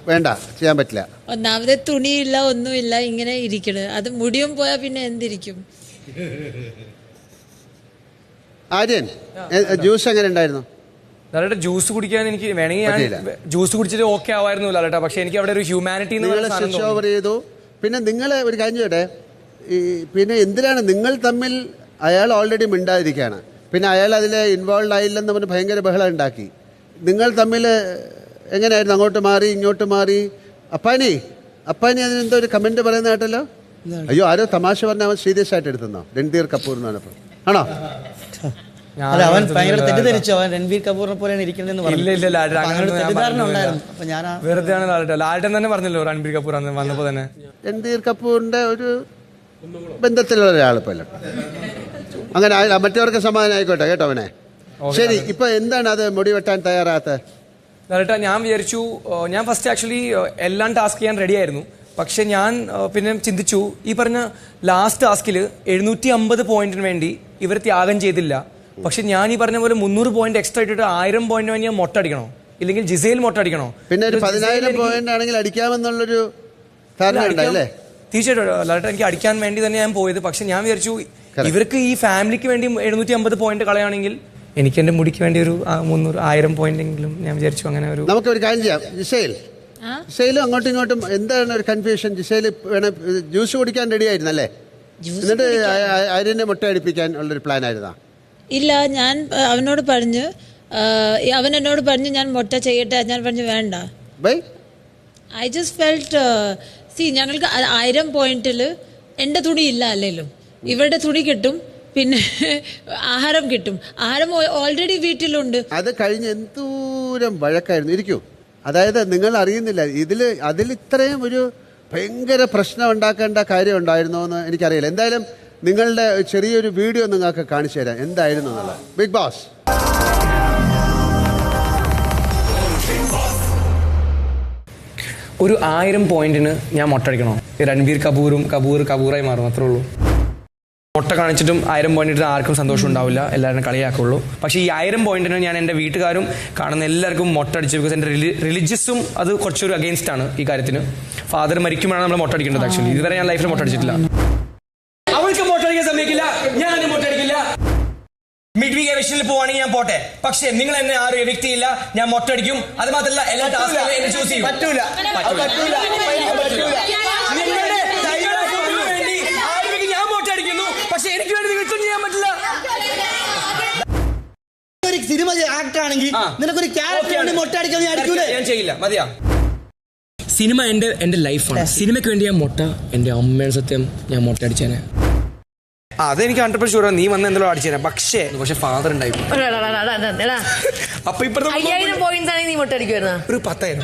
വേണ്ട, ചെയ്യാൻ പറ്റില്ല. ഒന്നാമത് തുണിയില്ല, ഒന്നുമില്ല, ഇങ്ങനെ ഇരിക്കണ്. അത് മുടിയും പോയാൽ പിന്നെ എന്തിരിക്കും. ആര്യൻ, ജ്യൂസ് എങ്ങനെ ഉണ്ടായിരുന്നു? ലാലേട്ട ജ്യൂസ് കുടിക്കാൻ എനിക്ക് വേണമെങ്കിൽ ഞാൻ ജ്യൂസ് കുടിച്ചിട്ട് ഓക്കെ ആവായിരുന്നു ലാലേട്ട. പക്ഷെ എനിക്ക് അവിടെ ഒരു ഹ്യൂമാനിറ്റി സ്വിച്ച് ഓവർ ചെയ്തു. പിന്നെ നിങ്ങൾ ഒരു കാര്യം ചോട്ടെ, പിന്നെ എന്തിനാണ് നിങ്ങൾ തമ്മിൽ? അയാൾ ഓൾറെഡി മിണ്ടാതിരിക്കുകയാണ്, പിന്നെ അയാൾ അതിൽ ഇൻവോൾവ് ആയില്ലെന്ന് പറഞ്ഞ് ഭയങ്കര ബഹളം ഉണ്ടാക്കി. നിങ്ങൾ തമ്മിൽ എങ്ങനെയായിരുന്നു? അങ്ങോട്ട് മാറി ഇങ്ങോട്ട് മാറി. അപ്പാനി അതിനെന്തോ ഒരു കമന്റ് പറയുന്ന കേട്ടല്ലോ. അയ്യോ, ആരോ തമാശ പറഞ്ഞ അവൻ സീരിയസ് ആയിട്ട് എടുത്തുന്നോ? രൺബീർ കപൂർ എന്ന് പറഞ്ഞപ്പോൾ ആണോ? അവൻ ഭയങ്കര തെറ്റിദ്ധരിച്ചു. അവൻ രൺബീർ കപൂറിനെ പോലെയാണ് ഇരിക്കുന്നതെന്ന് പറഞ്ഞു. വെറുതെയാണ് ലാലേട്ടൻ തന്നെ പറഞ്ഞല്ലോ രൺബീർ കപൂർ വന്നപ്പോ തന്നെ. രൺബീർ കപൂറിന്റെ ഒരു ബന്ധത്തിലുള്ള ഒരാളിപ്പല്ല. അങ്ങനെ മറ്റവർക്ക് സമാധാനം ആയിക്കോട്ടെ കേട്ടോ അവനെ. ശരി, ഇപ്പൊ എന്താണ് അത് മുടി വെട്ടാൻ തയ്യാറാത്ത? ലാലേട്ട, ഞാൻ വിചാരിച്ചു, ഞാൻ ഫസ്റ്റ് ആക്ച്വലി എല്ലാം ടാസ്ക് ചെയ്യാൻ റെഡി ആയിരുന്നു. പക്ഷെ ഞാൻ പിന്നെ ചിന്തിച്ചു, ഈ പറഞ്ഞ ലാസ്റ്റ് ടാസ്കിൽ 750 പോയിന്റിന് വേണ്ടി ഇവർ ത്യാഗം ചെയ്തില്ല. പക്ഷെ ഞാൻ ഈ പറഞ്ഞ പോലെ 300 പോയിന്റ് എക്സ്ട്രാ ഇട്ടിട്ട് 1000 പോയിന്റ് വേണ്ടി ഞാൻ മൊട്ട അടിക്കണോ? ഇല്ലെങ്കിൽ ജിസേൽ മൊട്ട അടിക്കണോ? പിന്നെ ഒരു 10,000 പോയിന്റ് ആണെങ്കിൽ അടിക്കാമെന്നുള്ളൊരു ധാരണ ഉണ്ടല്ലേ? തീർച്ചയായിട്ടും ലാലേട്ട, എനിക്ക് അടിക്കാൻ വേണ്ടി തന്നെ ഞാൻ പോയത്. പക്ഷെ ഞാൻ വിചാരിച്ചു ഇവർക്ക് ഈ ഫാമിലിക്ക് വേണ്ടി 750 പോയിന്റ് കളയാണെങ്കിൽ എനിക്ക് എന്റെ മുടിക്ക് വേണ്ടി ഒരു 300-1000 പോയിന്റ് എങ്കിലും ഞാൻ വിചാരിച്ചു. അങ്ങനെ ഒരു നമുക്ക് ഒരു കാര്യം ചെയ്യാം. ജിസേലും അങ്ങോട്ടും ഇങ്ങോട്ടും എന്താണ് ഒരു കൺഫ്യൂഷൻ? ജിസേൽ വേണം ജ്യൂസ് കുടിക്കാൻ റെഡി ആയിരുന്നല്ലേ? എന്നിട്ട് ആര്യനെ മുട്ട അടിപ്പിക്കാൻ ഉള്ളൊരു പ്ലാൻ ആയിരുന്നാ? ഇല്ല, ഞാൻ അവനോട് പറഞ്ഞു, അവൻ എന്നോട് പറഞ്ഞു ഞാൻ മുട്ട ചെയ്യട്ടെ. ഞാൻ പറഞ്ഞു വേണ്ട. ഐ ജസ്റ്റ് ഫെൽറ്റ് ഞങ്ങൾക്ക് 1000 പോയിന്റിൽ എൻ്റെ തുണി ഇല്ല അല്ലേലും, ഇവരുടെ തുണി കിട്ടും, പിന്നെ ആഹാരം കിട്ടും. ആഹാരം ഓൾറെഡി വീട്ടിലുണ്ട്. അത് കഴിഞ്ഞ് എന്തോരം വഴക്കായിരുന്നു. ഇരിക്കൂ. അതായത് നിങ്ങൾ അറിയുന്നില്ല അതിൽ ഇത്രയും ഒരു ഭയങ്കര പ്രശ്നം ഉണ്ടാക്കേണ്ട കാര്യം ഉണ്ടായിരുന്നോ എന്ന് എനിക്കറിയില്ല. എന്തായാലും നിങ്ങളുടെ ചെറിയൊരു വീഡിയോ നിങ്ങൾക്ക് കാണിച്ചു തരാം എന്തായിരുന്നു എന്നുള്ളത്. ബിഗ് ബോസ് ഒരു 1000 പോയിന്റിന് ഞാൻ മൊട്ടടിക്കണോ? രൺബീർ കപൂറായി മാറും, അത്രേ ഉള്ളൂ. മുട്ട കാണിച്ചിട്ടും 1000 പോയിന്റ് ഇട്ട് ആർക്കും സന്തോഷം ഉണ്ടാവില്ല, എല്ലാവരും കളിയാക്കുള്ളൂ. പക്ഷേ ഈ 1000 പോയിന്റിന് ഞാൻ എൻ്റെ വീട്ടുകാരും കാണുന്ന എല്ലാവർക്കും മൊട്ട അടിച്ചു. ബിക്കോസ് എൻ്റെ റിലീജിയസും അത് കുറച്ചൊരു അഗെയിൻസ്റ്റ് ആണ് ഈ കാര്യത്തിന്. ഫാദർ മരിക്കുമ്പോഴാണ് നമ്മൾ മൊട്ട അടിക്കേണ്ടത്. ആക്ച്വലി ഇതുവരെ ഞാൻ ലൈഫിൽ മൊട്ട അടിച്ചിട്ടില്ല. അവൾക്ക് മൊട്ട അടിക്കാൻ സമ്മതിക്കില്ല, ഞാൻ മൊട്ട അടിക്കില്ല. മിഡ് വീക്ക് എവിക്ഷനിൽ പോവാണെങ്കിൽ ഞാൻ പോട്ടെ, പക്ഷെ നിങ്ങൾ എന്നെ ആരും എവിക്ട് ചെയ്യില്ല, ഞാൻ മൊട്ട അടിക്കും. അത് മാത്രമല്ല എല്ലാ ടാസ്കുകളും എന്നെ ചൂസ് ചെയ്യും. പറ്റൂല. ഞാൻ മൊട്ട അടിക്കുന്നു, പക്ഷെ എനിക്ക് വേണ്ടി നിങ്ങൾക്ക് ചെയ്യാൻ പറ്റില്ല. ഒരു സിനിമ ആക്ടർ ആണെങ്കിൽ നിനക്കൊരു ക്യാരക്ടർ മൊട്ട അടിക്കാൻ ഞാൻ ചെയ്യില്ല, മതിയാ. സിനിമ എന്റെ ലൈഫാണ്. സിനിമയ്ക്ക് വേണ്ടി ഞാൻ മൊട്ട, എന്റെ അമ്മയുടെ സത്യം ഞാൻ മൊട്ട അടിച്ചേനെ. അതെനിക്ക് 100% ഷുവർ. നീ വന്ന് എന്തെങ്കിലും അടിച്ചു തരാം. പക്ഷേ ഫാദർ ഉണ്ടായി. അപ്പൊ ഇപ്പൊ 5000 പോയിന്റ്സ് ആണെങ്കിൽ നീ മൊട്ട അടിക്കുമായിരുന്നു. ഒരു 10,000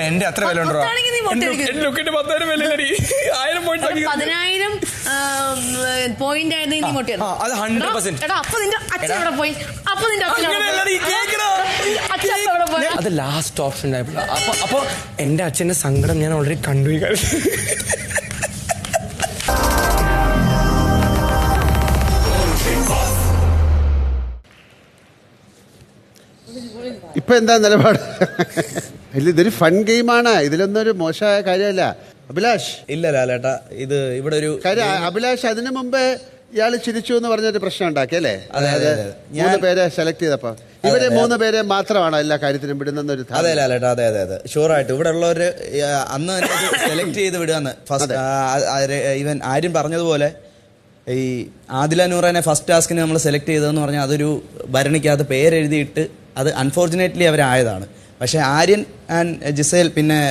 എന്റെ അത്ര വില ഉണ്ടോ? 10,000 പോയിന്റ് ആയിരുന്നു നീ മൊട്ട. അത് 100%. അപ്പൊ നിന്റെ അച്ഛൻ എവിടെ പോയി? അത് ലാസ്റ്റ് ഓപ്ഷൻ ആയപ്പോൾ അപ്പൊ എന്റെ അച്ഛന്റെ സങ്കടം ഞാൻ ഓൾറെഡി കണ്ടു. ഇപ്പൊ എന്താ നിലപാട്? ഇല്ല, ഇതൊരു ഫൺ ഗെയിമാണ്, ഇതിലൊന്നും ഒരു മോശമായ കാര്യമല്ല. അഭിലാഷ് ഇല്ല ലാലേട്ടാ, ഇത് ഇവിടെ ഒരു കാര്യം. അഭിലാഷ് അതിനു മുമ്പ് ഇയാൾ ചിരിച്ചു എന്ന് പറഞ്ഞൊരു പ്രശ്നം ഉണ്ടാക്കി അല്ലേ? അതായത് 3 പേരെ സെലക്ട് ചെയ്തപ്പോ ഇവരെ 3 പേരെ മാത്രമാണോ എല്ലാ കാര്യത്തിനും വിടുന്നൊരു? അതെ ലാലേട്ടാ, അതെ അതെ അതെ, ഷുവറായിട്ട് ഇവിടെ ഉള്ളവര് അന്ന് തന്നെ സെലക്ട് ചെയ്ത് വിടുകയെന്ന്. ഫസ്റ്റ് ഈവൻ ആര്യം പറഞ്ഞതുപോലെ ഈ ആദില നൂറനെ ഫസ്റ്റ് ടാസ്കിന് നമ്മൾ സെലക്ട് ചെയ്തതെന്ന് പറഞ്ഞാൽ അതൊരു ഭരണിക്കകത്ത് പേരെഴുതിയിട്ട് അത് അൺഫോർച്ചുനേറ്റ്ലി അവരായതാണ്. പക്ഷേ ആര്യൻ ആൻഡ് ജിസേൽ പിന്നെ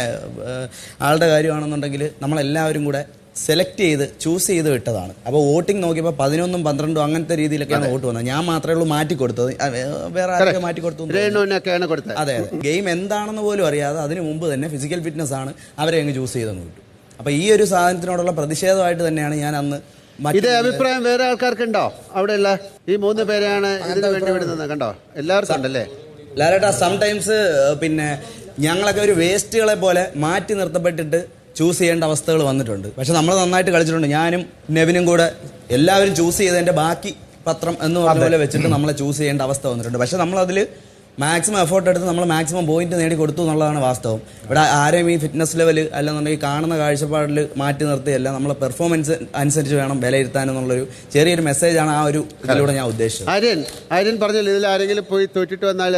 ആളുടെ കാര്യമാണെന്നുണ്ടെങ്കിൽ നമ്മളെല്ലാവരും കൂടെ സെലക്ട് ചെയ്ത് ചൂസ് ചെയ്ത് വിട്ടതാണ്. അപ്പോൾ വോട്ടിംഗ് നോക്കിയപ്പോൾ 11ഉം 12ഉം അങ്ങനത്തെ രീതിയിലൊക്കെയാണ് വോട്ട് വന്നത്. ഞാൻ മാത്രമേ ഉള്ളൂ മാറ്റി കൊടുത്തത്, വേറെ ആരൊക്കെ മാറ്റി കൊടുത്തു. അതെ അതെ, ഗെയിം എന്താണെന്ന് പോലും അറിയാതെ അതിന് മുമ്പ് തന്നെ ഫിസിക്കൽ ഫിറ്റ്നസ് ആണ് അവരെ അങ്ങ് ചൂസ് ചെയ്തെന്ന് വിട്ടു. അപ്പോൾ ഈ ഒരു സാധനത്തിനോടുള്ള പ്രതിഷേധമായിട്ട് തന്നെയാണ് ഞാൻ അന്ന്. ഇതേ അഭിപ്രായം വേറെ ആൾക്കാർക്കുണ്ടോ? അവിടെയുള്ള ഈ 3 പേരെയാണ് ഇതിനു വേണ്ടി വിടുന്നത്, കണ്ടോ? എല്ലാവർക്കും ഉണ്ടല്ലേ ലാലേട്ടാ? സംടൈംസ് പിന്നെ ഞങ്ങളൊക്കെ ഒരു വേസ്റ്റുകളെ പോലെ മാറ്റി നിർത്തപ്പെട്ടിട്ട് ചൂസ് ചെയ്യേണ്ട അവസ്ഥകൾ വന്നിട്ടുണ്ട്. പക്ഷെ നമ്മൾ നന്നായിട്ട് കളിച്ചിട്ടുണ്ട്. ഞാനും നെവിനും കൂടെ എല്ലാവരും ചൂസ് ചെയ്തതിൻ്റെ ബാക്കി പത്രം എന്ന് പറഞ്ഞ പോലെ വെച്ചിട്ട് നമ്മളെ ചൂസ് ചെയ്യേണ്ട അവസ്ഥ വന്നിട്ടുണ്ട്. പക്ഷെ നമ്മളതിൽ മാക്സിമം എഫേർട്ട് എടുത്ത് നമ്മൾ മാക്സിമം പോയിന്റ് നേടി കൊടുത്തു എന്നുള്ളതാണ് വാസ്തവം. ഇവിടെ ആരെയും ഈ ഫിറ്റ്നസ് ലെവൽ അല്ലെന്നുണ്ടെങ്കിൽ കാണുന്ന കാഴ്ചപ്പാടിൽ മാറ്റി നിർത്തിയല്ല, നമ്മളെ പെർഫോമൻസ് അനുസരിച്ച് വേണം വിലയിരുത്താൻ എന്നുള്ളൊരു ചെറിയൊരു മെസ്സേജാണ് ആ ഒരു ഇതിലൂടെ ഞാൻ ഉദ്ദേശിച്ചത്. ആര്യൻ പറഞ്ഞല്ലോ, ഇതിൽ ആരെങ്കിലും പോയി തോറ്റിട്ട് വന്നാൽ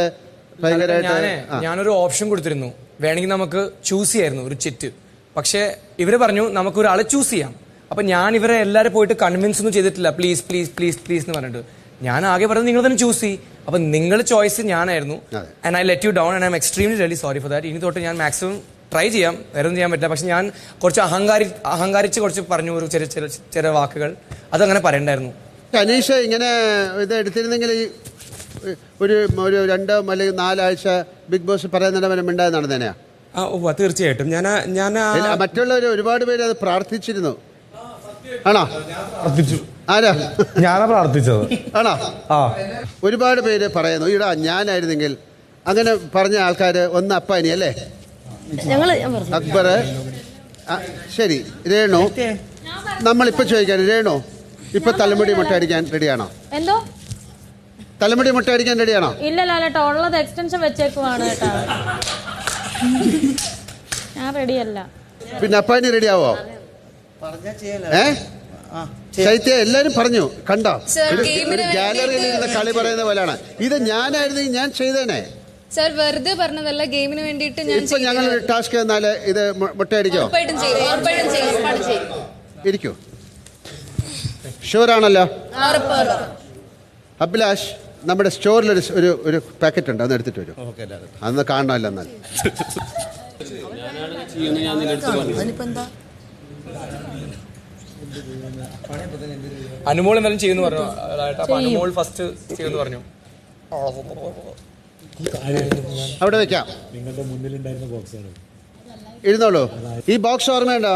ഞാനൊരു ഓപ്ഷൻ കൊടുത്തിരുന്നു, വേണമെങ്കിൽ നമുക്ക് ചൂസ് ചെയ്യായിരുന്നു ഒരു ചിറ്റ്. പക്ഷെ ഇവര് പറഞ്ഞു നമുക്ക് ഒരാളെ ചൂസ് ചെയ്യാം. അപ്പൊ ഞാൻ ഇവരെ എല്ലാവരും പോയിട്ട് കൺവിൻസ് ഒന്നും ചെയ്തിട്ടില്ല, പ്ലീസ് പ്ലീസ് പ്ലീസ് പ്ലീസ് എന്ന് പറഞ്ഞിട്ട്. ഞാൻ ആകെ പറഞ്ഞത് നിങ്ങൾ തന്നെ ചൂസ് ചെയ്യും. അപ്പൊ നിങ്ങളുടെ ചോയ്സ് ഞാനായിരുന്നു. And I let you down and I am extremely really sorry for that. ഇനി തൊട്ട് ഞാൻ മാക്സിമം ട്രൈ ചെയ്യാം, വേറെ ഒന്നും ചെയ്യാൻ പറ്റില്ല. പക്ഷെ ഞാൻ കുറച്ച് അഹങ്കാരിച്ച് കുറച്ച് പറഞ്ഞു ഒരു ചെറിയ വാക്കുകൾ, അതങ്ങനെ പറയണ്ടായിരുന്നു. അനീഷ് ഇങ്ങനെ ഇത് എടുത്തിരുന്നെങ്കിൽ ഒരു 2 അല്ലെങ്കിൽ 4 ആഴ്ച ബിഗ് ബോസ് പറയുന്നതിനെ മിണ്ടാതെ നടന്നേനെയാ? തീർച്ചയായിട്ടും. ഞാൻ മറ്റുള്ളവർ ഒരുപാട് പേര് അത് പ്രാർത്ഥിച്ചിരുന്നു. ആണോ? ആരാ? ഞാനാ പ്രാർത്ഥിച്ചത്. ആണോ? ഒരുപാട് പേര് പറയുന്നു, ഇടാ ഞാനായിരുന്നെങ്കിൽ അങ്ങനെ പറഞ്ഞ ആൾക്കാര്. ഒന്ന് അപ്പാനി അല്ലേ, അക്ബർ. ശരി, രേണു, നമ്മളിപ്പോ ചോദിക്കാൻ, രേണു ഇപ്പൊ തലമുടി മുട്ടയടിക്കാൻ റെഡിയാണോ? എന്തോ തലമുടി മുട്ടയടിക്കാൻ റെഡിയാണോ? ഇല്ല ലാലേട്ടാ, ഉള്ളത് എക്സ്റ്റൻഷൻ വെച്ചേക്കുവാണ് കേട്ടാ. ഞാൻ റെഡിയല്ല. പിന്നെ അപ്പാനി റെഡിയാവോ? ശൈത്യ എല്ലാരും പറഞ്ഞു, കണ്ടോ? ഒരു ഗാലറിയിൽ ഇരുന്ന കളി പറയുന്ന പോലെയാണ് ഇത്. ഞാനായിരുന്നെങ്കിൽ ഞാൻ ചെയ്തേനെ. സർ വെറുതെ പറഞ്ഞതല്ല, ഗെയിമിന് വേണ്ടിയിട്ട് ഇപ്പൊ ഞങ്ങൾ ടാസ്ക് തന്നാല് ഇത് മുട്ടയടിക്കോ? ഇരിക്കൂ, ഷുവറാണല്ലോ? അഭിലാഷ്, നമ്മുടെ സ്റ്റോറിൽ ഒരു പാക്കറ്റ് ഉണ്ട്, അന്ന് എടുത്തിട്ട് വരും. അന്ന് കാണണമല്ലോ. എന്നാൽ അനുമോൾ എന്തായാലും ചെയ്യുന്നു പറഞ്ഞു. അനുമോൾ ഫസ്റ്റ് ചെയ്യുന്നു പറഞ്ഞു. അവിടെ വെക്കാം, നിങ്ങളുടെ മുന്നിലുണ്ടായിരുന്ന ബോക്സാണ്. ഇരുന്നോളൂ. ഈ ബോക്സ് ഓർമ്മയുണ്ടോ?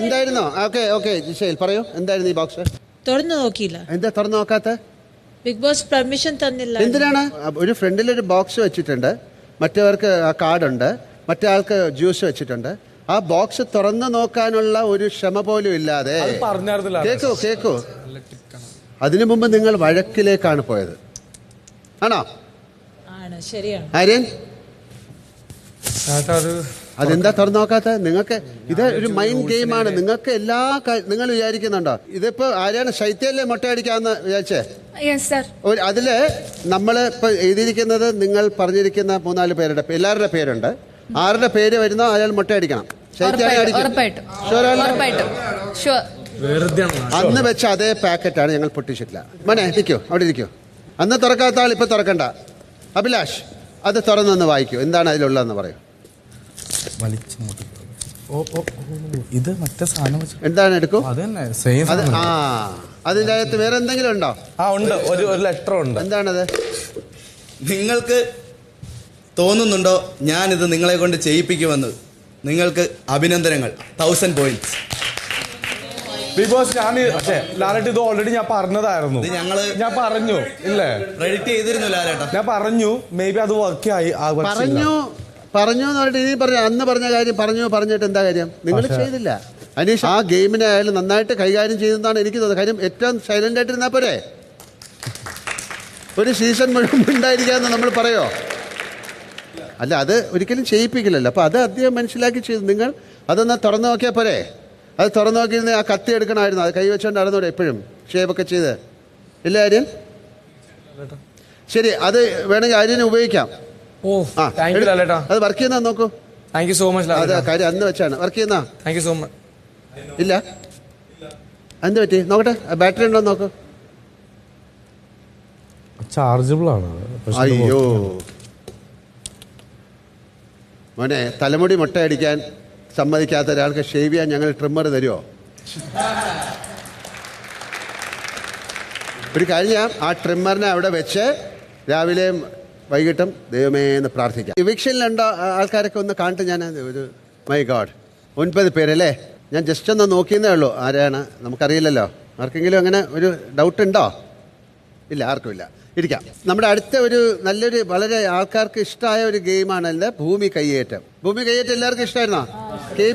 എന്തായിരുന്നോ? ഓക്കെ ജിസേൽ പറയൂ, എന്തായിരുന്നു ഈ ബോക്സ്? തുറന്നു നോക്കിയില്ല. എന്താ തുറന്നു നോക്കാത്ത? ബിഗ് ബോസ് പെർമിഷൻ തന്നില്ല. എന്തിനാണ്? ഒരു ഫ്രണ്ടിലൊരു ബോക്സ് വെച്ചിട്ടുണ്ട്, മറ്റവർക്ക് ആ കാർഡുണ്ട്, മറ്റേ ആൾക്ക് ജ്യൂസ് വെച്ചിട്ടുണ്ട്. ആ ബോക്സ് തുറന്നു നോക്കാനുള്ള ഒരു ക്ഷമ പോലും ഇല്ലാതെ. കേക്കൂ, അതിനു മുമ്പ് നിങ്ങൾ വഴക്കിലേക്കാണ് പോയത്, ആണോ? ശരിയാണ് ആര്യൻ. അതെന്താ തുറന്നു നോക്കാത്ത? നിങ്ങൾക്ക് ഇത് ഒരു മൈൻഡ് ഗെയിമാണ്. നിങ്ങൾക്ക് നിങ്ങൾ വിചാരിക്കുന്നുണ്ടോ ഇതിപ്പോ ആരാണ്? ശൈത്യല്ലേ മുട്ടയടിക്കാന്ന് വിചാരിച്ചേ? അതില് നമ്മള് ഇപ്പൊ എഴുതിയിരിക്കുന്നത്, നിങ്ങൾ പറഞ്ഞിരിക്കുന്ന 3-4 പേരുടെ എല്ലാവരുടെ പേരുണ്ട്. 6ന്റെ പേര് വരുന്നോ അയാൾ മുട്ടയടിക്കണം. അന്ന് വെച്ച അതേ പാക്കറ്റാണ് ഞങ്ങൾ പൊട്ടിച്ചിട്ടില്ല. മോനെ ഇരിക്കോ, അവിടെ ഇരിക്കോ. അന്ന് തുറക്കാത്ത ആൾ ഇപ്പൊ തുറക്കണ്ട. അഭിലാഷ്, അത് തുറന്നൊന്ന് വായിക്കൂ, എന്താണ് അതിലുള്ളതെന്ന് പറയൂ. ഇത് മറ്റേ സാധനം എന്താണ്? എടുക്കൂ. അതിന്റെ അകത്ത് വേറെ എന്തെങ്കിലും ഉണ്ടോ? ഉണ്ട്, ഒരു ലെറ്റർ ഉണ്ട്. എന്താണത്? നിങ്ങൾക്ക് തോന്നുന്നുണ്ടോ ഞാനിത് നിങ്ങളെ കൊണ്ട് ചെയ്യിപ്പിക്കുമെന്ന്? നിങ്ങൾക്ക് അഭിനന്ദനങ്ങൾ, 1000 പോയിന്റ്സ്. ബിഗ് ബോസ് പക്ഷേ ലാലേട്ട് ഇത് ഓൾറെഡി ഞാൻ പറഞ്ഞതായിരുന്നു. ഞാൻ പറഞ്ഞു ഇല്ലേ, പ്രെഡിക്റ്റ് ചെയ്തിരുന്നു ലാലേട്ടാ. ഞാൻ പറഞ്ഞു മേ ബി അത് വർക്ക് ആയി. പറഞ്ഞു എന്ന് പറഞ്ഞിട്ട് ഇനി പറഞ്ഞു. അന്ന് പറഞ്ഞ കാര്യം പറഞ്ഞിട്ട് എന്താ കാര്യം? നിങ്ങൾ ചെയ്തില്ല. അനീഷ്, ആ ഗെയിമിനെ അയാൾ നന്നായിട്ട് കൈകാര്യം ചെയ്തെന്നാണ് എനിക്ക് തോന്നുന്നത്. കാര്യം ഏറ്റവും സൈലന്റ് ആയിട്ടിരുന്നാ പോരെ? ഒരു സീസൺ മുഴുവൻ ഉണ്ടായിരിക്കാന്ന് നമ്മൾ പറയോ? അല്ല അത് ഒരിക്കലും ചെയ്യിപ്പിക്കില്ലല്ലോ. അപ്പോൾ അത് അദ്ദേഹം മനസ്സിലാക്കി ചെയ്തു. നിങ്ങൾ അതൊന്ന് തുറന്നു നോക്കിയാൽ പോരെ? അത് തുറന്നു നോക്കിയിരുന്ന ആ കത്തി എടുക്കണമായിരുന്നു. അത് കൈവച്ചുകൊണ്ട് നടന്നൂടെ എപ്പോഴും ഷേപ്പൊക്കെ ചെയ്ത്? ഇല്ല ആര്യൻ? ശരി, അത് വേണമെങ്കിൽ ആര്യനെ ഉപയോഗിക്കാം. അത് വർക്ക് ചെയ്യുന്ന നോക്കൂ. Thank you so much. അത് കാര്യം അന്ന് വെച്ചാണ് വർക്ക് ചെയ്യുന്ന. Thank you so much. ഇല്ല എന്ത് പറ്റി നോക്കട്ടെ, ബാറ്ററി ഉണ്ടോ നോക്കൂ. ചാർജബിൾ ആണ്. അയ്യോ മോനെ, തലമുടി മുട്ടയടിക്കാൻ സമ്മതിക്കാത്ത ഒരാൾക്ക് ഷേവ് ചെയ്യാൻ ഞങ്ങൾ ട്രിമ്മർ തരുമോ? ഒരു കാര്യം ചെയ്യാം, ആ ട്രിമ്മറിനെ അവിടെ വെച്ച് രാവിലെയും വൈകിട്ടും ദൈവമേ എന്ന് പ്രാർത്ഥിക്കാം. ഇവിക്ഷനിലുണ്ടോ ആൾക്കാരൊക്കെ ഒന്ന് കാണിട്ട് ഞാൻ ഒരു മൈ ഗോഡ് 9 പേരല്ലേ? ഞാൻ ജസ്റ്റ് ഒന്ന് നോക്കിയെന്നേ ഉള്ളൂ. ആരാണ് നമുക്കറിയില്ലല്ലോ. ആർക്കെങ്കിലും അങ്ങനെ ഒരു ഡൗട്ട് ഉണ്ടോ? ഇല്ല, ആർക്കുമില്ല. ഇരിക്കാം. നമ്മുടെ അടുത്ത ഒരു നല്ലൊരു വളരെ ആൾക്കാർക്ക് ഇഷ്ടമായ ഒരു ഗെയിമാണല്ലേ ഭൂമി കയ്യേറ്റം. ഭൂമി കയ്യേറ്റം എല്ലാവർക്കും ഇഷ്ടമായിരുന്നോ? കെ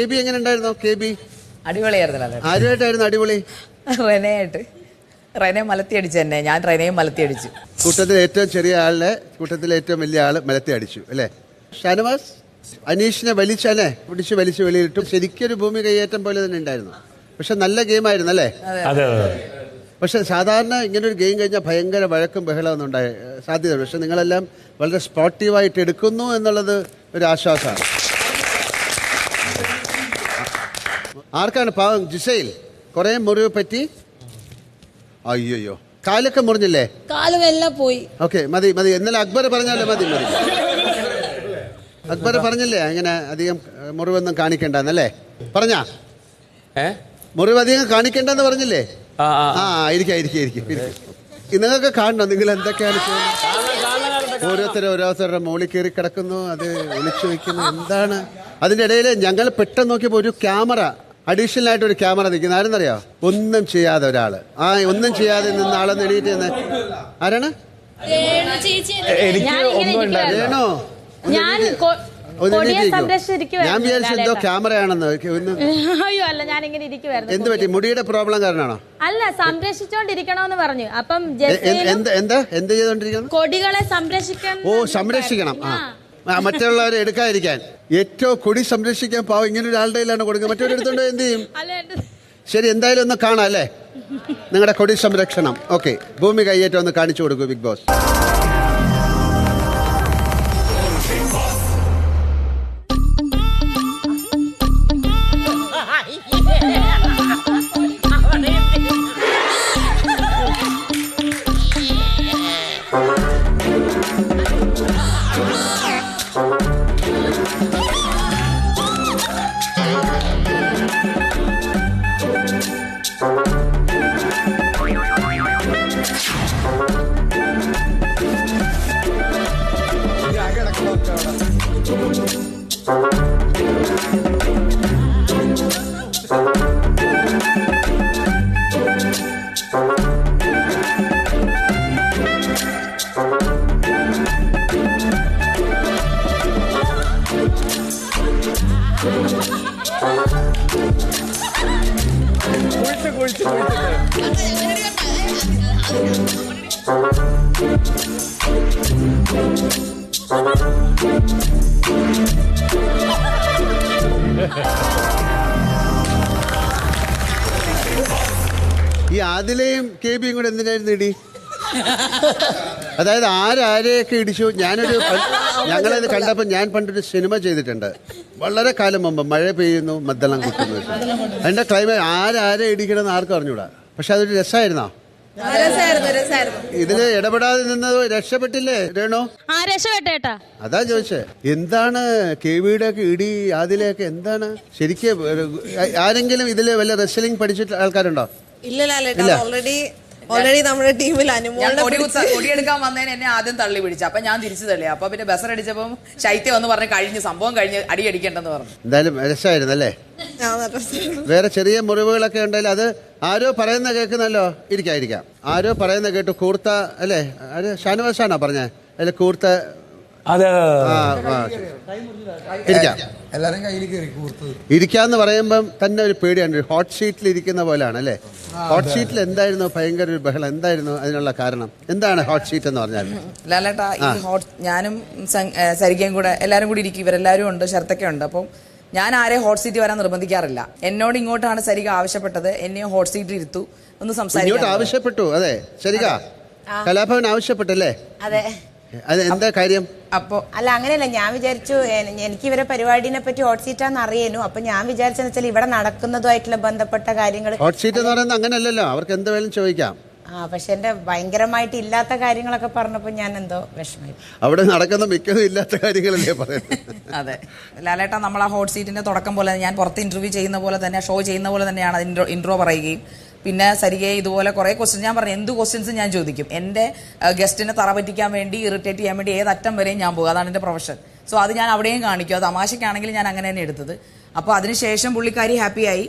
ബി എങ്ങനെ ഉണ്ടായിരുന്നോ? K B അടിപൊളിയായിരുന്നല്ലോ. ആരുമായിട്ടായിരുന്നു അടിപൊളി? റെനയായിട്ട്. റെനെ മലത്തി അടിച്ചു തന്നെ. ഞാൻ റെനയും മലത്തി അടിച്ചു. കൂട്ടത്തിൽ ഏറ്റവും ചെറിയ ആളിനെ കൂട്ടത്തിലെ ഏറ്റവും വലിയ ആള് മലത്തി അടിച്ചു അല്ലേ? ഷാനവാസ് അനീഷിനെ പിടിച്ച് വലിച്ചു വെളിയിട്ടു. ശരിക്കൊരു ഭൂമി കയ്യേറ്റം പോലെ തന്നെ ഉണ്ടായിരുന്നു. പക്ഷെ നല്ല ഗെയിമായിരുന്നു അല്ലേ? പക്ഷെ സാധാരണ ഇങ്ങനൊരു ഗെയിം കഴിഞ്ഞാൽ ഭയങ്കര വഴക്കും ബഹളമൊന്നും ഉണ്ടായ സാധ്യതയുണ്ട്. പക്ഷെ നിങ്ങളെല്ലാം വളരെ സ്പോർട്ടീവായിട്ട് എടുക്കുന്നു എന്നുള്ളത് ഒരു ആശ്വാസമാണ്. ആർക്കാണ് പാവം? ജിസൈൽ കുറേ മുറിവ് പറ്റി. അയ്യോ കാലൊക്കെ മുറിഞ്ഞില്ലേ? കാലുമെല്ലാം പോയി. ഓക്കെ മതി. ഇന്നലെ അക്ബർ പറഞ്ഞാലേ മതി. അക്ബർ പറഞ്ഞില്ലേ അങ്ങനെ അധികം മുറിവൊന്നും കാണിക്കണ്ടെന്നല്ലേ പറഞ്ഞാ? മുറിവ് അധികം കാണിക്കണ്ടെന്ന് പറഞ്ഞില്ലേ? ഇരിക്കും. നിങ്ങൾക്ക് കാണണം നിങ്ങൾ എന്തൊക്കെയാണ് ചെയ്യുന്നത്. ഓരോരുത്തരുടെ മുകളിൽ കയറി കിടക്കുന്നു, അത് ഒളിച്ചു വെക്കുന്നു. എന്താണ് അതിൻ്റെ ഇടയിൽ? ഞങ്ങൾ പെട്ടെന്ന് നോക്കിയപ്പോൾ ഒരു ക്യാമറ, അഡീഷണൽ ആയിട്ട് ഒരു ക്യാമറ നിൽക്കുന്ന. ആരെന്നറിയോ? ഒന്നും ചെയ്യാതെ ഒരാള്. ഒന്നും ചെയ്യാതെ നിന്ന് ആളെന്ന് എണീറ്റ് നിന്ന് ആരാണ്? രേണോ? ഞാൻ വിചാരിച്ചു എന്തോ ക്യാമറയാണെന്ന്. അയ്യോ അല്ല, ഞാൻ ഇങ്ങനെ ഇരിക്കുവായിരുന്നു. എന്ത് പറ്റി? മുടിയുടെ പ്രോബ്ലം കാരണമാണോ? അല്ല, സംരക്ഷിച്ചോണ്ടിരിക്കണോന്ന് പറഞ്ഞു. അപ്പം എന്ത് ചെയ്തോണ്ടിരിക്കണം? കൊടികളെ സംരക്ഷിക്കണം. സംരക്ഷിക്കണം. മറ്റുള്ളവരെ എടുക്കാതിരിക്കാൻ. ഏറ്റവും കൊടി സംരക്ഷിക്കാൻ പാവം ഇങ്ങനെ ഒരാളുടെ കയ്യിലാണ് കൊടുക്കുക. മറ്റൊരു എടുത്തോണ്ടോ എന്ത് ചെയ്യും? ശരി, എന്തായാലും ഒന്ന് കാണാം അല്ലേ നിങ്ങളുടെ കൊടി സംരക്ഷണം. ഓക്കെ, ഭൂമി കയ്യേറ്റം ഒന്ന് കാണിച്ചു കൊടുക്കൂ ബിഗ് ബോസ്. ഈ ആദിലയും കെ ബിയും കൂടെ എന്തിനായിരുന്നു ഇടി? അതായത് ആരെയൊക്കെ ഇടിച്ചു. ഞങ്ങളിത് കണ്ടപ്പോൾ ഞാൻ പണ്ടൊരു സിനിമ ചെയ്തിട്ടുണ്ട് വളരെ കാലം മുമ്പ്. മഴ പെയ്യുന്നു, മദ്ദളം കുത്തുന്നു. അതിന്റെ ക്ലൈമാക്സ് ആരെ ഇടിക്കണമെന്ന് ആർക്കും അറിഞ്ഞൂടാ. പക്ഷെ അതൊരു രസമായിരുന്നോ? ഇതില് ഇടപെടാതെ നിന്നത് രക്ഷപ്പെട്ടില്ലേ രേണു? അതാ ചോദിച്ചേ. എന്താണ് കെ വിയുടെ ഒക്കെ ഇടി, ആദിലൊക്കെ എന്താണ് ശരിക്കും? ആരെങ്കിലും ഇതില് വല്ല റെസ്ലിംഗ് പഠിച്ചിട്ട് ആൾക്കാരുണ്ടോ? ഇല്ല, ഓൾറെഡി നമ്മുടെ ടീമിൽ കൊടിയെടുക്കാൻ വന്നതിന് എന്നെ ആദ്യം തള്ളി പിടിച്ചു. അപ്പൊ ഞാൻ തിരിച്ചു തള്ളി. അപ്പൊ പിന്നെ ബസറടിച്ചപ്പം ശൈത്യം വന്ന് പറഞ്ഞ് കഴിഞ്ഞ് സംഭവം കഴിഞ്ഞ് അടിയടിക്കണ്ടെന്ന് പറഞ്ഞു. എന്തായാലും രസമായിരുന്നല്ലേ? വേറെ ചെറിയ മുറിവുകളൊക്കെ ഉണ്ടെങ്കിൽ അത് ആരോ പറയുന്ന കേൾക്കുന്നല്ലോ. ഇരിക്കാം. ആരോ പറയുന്ന കേട്ടു കൂർത്ത അല്ലേ? ഷാനവാസാണോ പറഞ്ഞേ? അല്ലെ കൂർത്ത അതെ ഇരിക്കാം. എല്ലാരും കയ്യിൽ കയറി ഇരിക്കാന്ന് പറയുമ്പം തന്നെ ഒരു പേടിയാണ്. ഹോട്ട് സീറ്റിൽ ഇരിക്കുന്ന പോലെയാണ് അല്ലേ? ഹോട്ട് സീറ്റിൽ എന്തായിരുന്നു ഭയങ്കര ഒരു ബഹളം? എന്തായിരുന്നു അതിനുള്ള കാരണം? എന്താണ് ഹോട്ട് സീറ്റ് എന്ന് പറഞ്ഞാൽ? ലാലേട്ടാ, ഈ ഞാനും സരികയും കൂടെ എല്ലാരും കൂടി ഇരിക്കും, ഇവരെല്ലാരും ഉണ്ട്, ശരത്തൊക്കെ ഉണ്ട്. അപ്പം ഞാൻ ആരെയും ഹോട്ട് സീറ്റ് വരാൻ നിർബന്ധിക്കാറില്ല. എന്നോട് ഇങ്ങോട്ടാണ് സരിക ആവശ്യപ്പെട്ടത്, എന്നെയും ഹോട്ട് സീറ്റിൽ ഇരുത്തു, ഒന്ന് സംസാരിക്കാൻ ആവശ്യപ്പെട്ടു. അതെ സരിക, കലാഭവൻ ആവശ്യപ്പെട്ടല്ലേ? അതെ. അത് എന്താ കാര്യം? അപ്പോ അല്ല, അങ്ങനെയല്ല, ഞാൻ വിചാരിച്ചു എനിക്ക് ഇവരെ പരിപാടിനെ പറ്റി ഹോട്ട് സീറ്റാന്ന് അറിയാനു. അപ്പൊ ഞാൻ വിചാരിച്ചെന്ന് വെച്ചാൽ ഇവിടെ നടക്കുന്നതുമായിട്ടുള്ള ബന്ധപ്പെട്ട കാര്യങ്ങൾ. ഹോട്ട് സീറ്റ് എന്ന് പറയുന്നത് അങ്ങനെയല്ലല്ലോ, അവർക്ക് എന്ത് വേണം ചോദിക്കാം. പക്ഷെ എന്റെ ഭയങ്കരമായിട്ട് ഇല്ലാത്ത കാര്യങ്ങളൊക്കെ പറഞ്ഞപ്പോ ഞാൻ എന്തോ വിഷമായി. അവിടെ നടക്കുന്ന മിക്കതും ഇല്ലാത്ത കാര്യങ്ങളല്ലേ പറയുന്നത്. അതെ ലാലേട്ടാ, നമ്മൾ ആ ഹോട്ട് സീറ്റിന്റെ തുടക്കം പോലെ ഞാൻ പുറത്ത് ഇന്റർവ്യൂ ചെയ്യുന്ന പോലെ തന്നെ, ഷോ ചെയ്യുന്ന പോലെ തന്നെയാണ് അതിന്റെ ഇൻട്രോ പറയുകയും പിന്നെ സരികയെ ഇതുപോലെ കുറേ ക്വസ്റ്റ്യൻസ് ഞാൻ പറഞ്ഞു, എന്ത് ക്വസ്റ്റ്യൻസ് ഞാൻ ചോദിക്കും. എൻ്റെ ഗസ്റ്റിനെ തറ പറ്റിക്കാൻ വേണ്ടി, ഇറിറ്റേറ്റ് ചെയ്യാൻ വേണ്ടി ഏതറ്റം വരെയും ഞാൻ പോകും. അതാണ് എൻ്റെ പ്രൊഫഷൻ. സോ അത് ഞാൻ അവിടെയും കാണിക്കും. അത് തമാശയ്ക്കാണെങ്കിൽ ഞാൻ അങ്ങനെ തന്നെ എടുത്തത്. അപ്പോൾ അതിനുശേഷം പുള്ളിക്കാരി ഹാപ്പിയായി.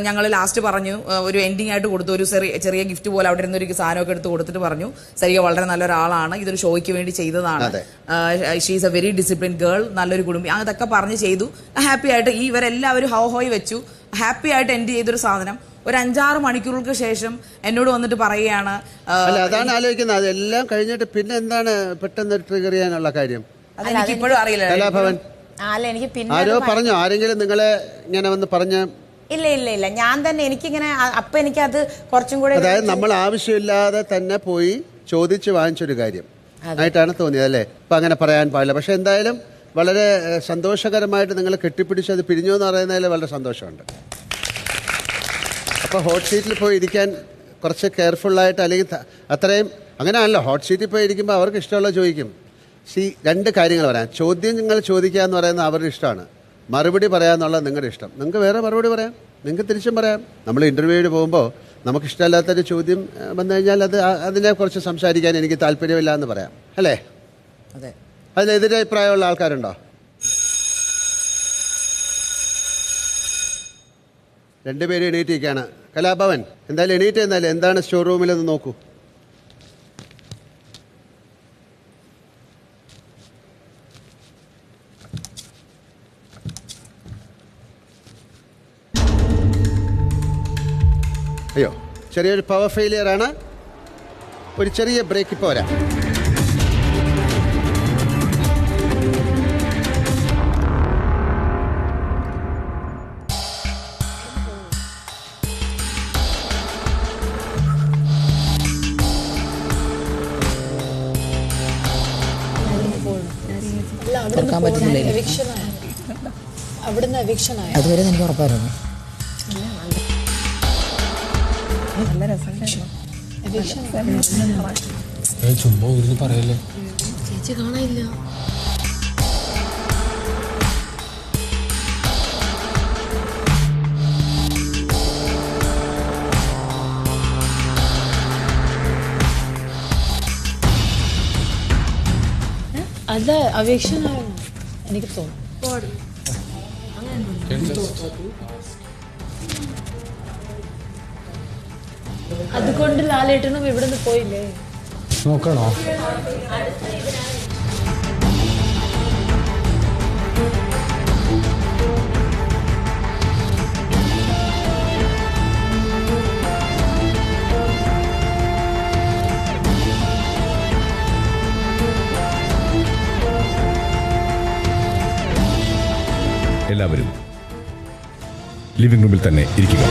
ഞങ്ങൾ ലാസ്റ്റ് പറഞ്ഞു, ഒരു എൻഡിങ് ആയിട്ട് കൊടുത്തു, ഒരു ചെറിയ ഗിഫ്റ്റ് പോലെ അവിടെ ഇരുന്നൊരു സാധനമൊക്കെ എടുത്ത് കൊടുത്തിട്ട് പറഞ്ഞു, സരിക വളരെ നല്ലൊരാളാണ്, ഇതൊരു ഷോയ്ക്ക് വേണ്ടി ചെയ്തതാണ്, she's A very discipline girl, നല്ലൊരു കുടുംബി, അതൊക്കെ പറഞ്ഞ് ചെയ്തു. ഹാപ്പി ആയിട്ട് ഇവരെല്ലാവരും ഹോയ് വെച്ചു, ഹാപ്പി ആയിട്ട് എൻഡ് ചെയ്തൊരു സാധനം ഒരു 5-6 മണിക്കൂറുകൾക്ക് ശേഷം എന്നോട് വന്നിട്ട് പറയുകയാണ്. അല്ല, അതാണ് ആലോചിക്കുന്നത്. അതെല്ലാം കഴിഞ്ഞിട്ട് പിന്നെ എന്താണ് പെട്ടെന്ന് ട്രിഗർ ചെയ്യാനുള്ള കാര്യം? എനിക്ക് ഇപ്പോഴും അറിയില്ല. കലാഭവൻ ആരോ പറഞ്ഞോ? ആരെങ്കിലും നിങ്ങളെ ഇങ്ങനെ വന്ന് പറഞ്ഞ? ഇല്ല, ഞാൻ തന്നെ എനിക്കിങ്ങനെ അപ്പൊ എനിക്കത് കുറച്ചും കൂടെ, അതായത് നമ്മൾ ആവശ്യമില്ലാതെ തന്നെ പോയി ചോദിച്ച് വാങ്ങിച്ചൊരു കാര്യം ആയിട്ടാണ് തോന്നിയത് അല്ലേ? ഇപ്പൊ അങ്ങനെ പറയാൻ പാടില്ല. പക്ഷെ എന്തായാലും വളരെ സന്തോഷകരമായിട്ട് നിങ്ങൾ കെട്ടിപ്പിടിച്ച് അത് പിരിഞ്ഞു എന്ന് പറയുന്നതിൽ വളരെ സന്തോഷമുണ്ട്. അപ്പോൾ ഹോട്ട് സീറ്റിൽ പോയി ഇരിക്കാൻ കുറച്ച് കെയർഫുള്ളായിട്ട്, അല്ലെങ്കിൽ അത്രയും അങ്ങനെയാണല്ലോ. ഹോട്ട് സീറ്റിൽ പോയി ഇരിക്കുമ്പോൾ അവർക്ക് ഇഷ്ടമുള്ള ചോദിക്കും. രണ്ട് കാര്യങ്ങൾ പറയാം. ചോദ്യം നിങ്ങൾ ചോദിക്കുക എന്ന് പറയുന്നത് അവരുടെ ഇഷ്ടമാണ്, മറുപടി പറയാമെന്നുള്ളത് നിങ്ങളുടെ ഇഷ്ടം. നിങ്ങൾക്ക് വേറെ മറുപടി പറയാം, നിങ്ങൾക്ക് തിരിച്ചും പറയാം. നമ്മൾ ഇൻ്റർവ്യൂവിന് പോകുമ്പോൾ നമുക്ക് ഇഷ്ടമല്ലാത്തൊരു ചോദ്യം വന്നു കഴിഞ്ഞാൽ അതിനെക്കുറിച്ച് സംസാരിക്കാൻ എനിക്ക് താല്പര്യമില്ല എന്ന് പറയാം അല്ലേ? അതെ. അതിനെതിരെ അഭിപ്രായമുള്ള ആൾക്കാരുണ്ടോ? രണ്ടുപേരും എണീറ്റിരിക്കുകയാണ്. കലാഭവൻ എന്തായാലും എണീറ്റ്, എന്നാലും എന്താണ് സ്റ്റോർ റൂമിലെന്ന് നോക്കൂ. അയ്യോ, ചെറിയൊരു പവർ ഫെയിലിയർ ആണ്. ഒരു ചെറിയ ബ്രേക്ക് പോരാ. അതുവരെ എനിക്ക് ഉറപ്പായിരുന്നു. ചുമ്മാ ഒരു പറയല്ലേ ചേച്ചി കാണാനില്ല. അത് അവേക്ഷനായിരുന്നു എനിക്ക് തോന്നുന്നു. അതുകൊണ്ട് ലാലേട്ടനും ഇവിടെ നിന്ന് പോയില്ലേ നോക്കണോ? എല്ലാവരും ലിവിംഗ് റൂമിൽ തന്നെ ഇരിക്കുക.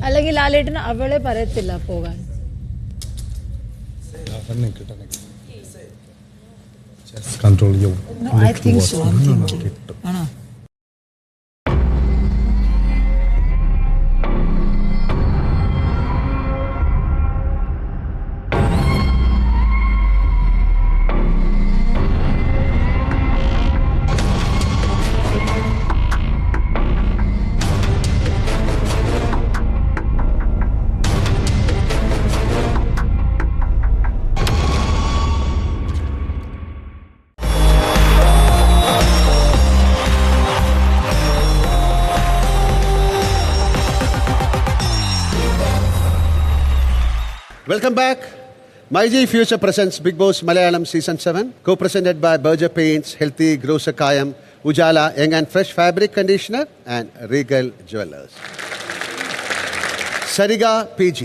അല്ലെങ്കിൽ ലാലേട്ടന് അവളെ പറയത്തില്ല പോകാൻ. Control Welcome back. MyG Future presents Big Boss Malayalam Season 7, co-presented by Berger Paints, Healthy Grosakayam, Ujala Young and Fresh Fabric Conditioner and Regal Jewelers. Sariga PG.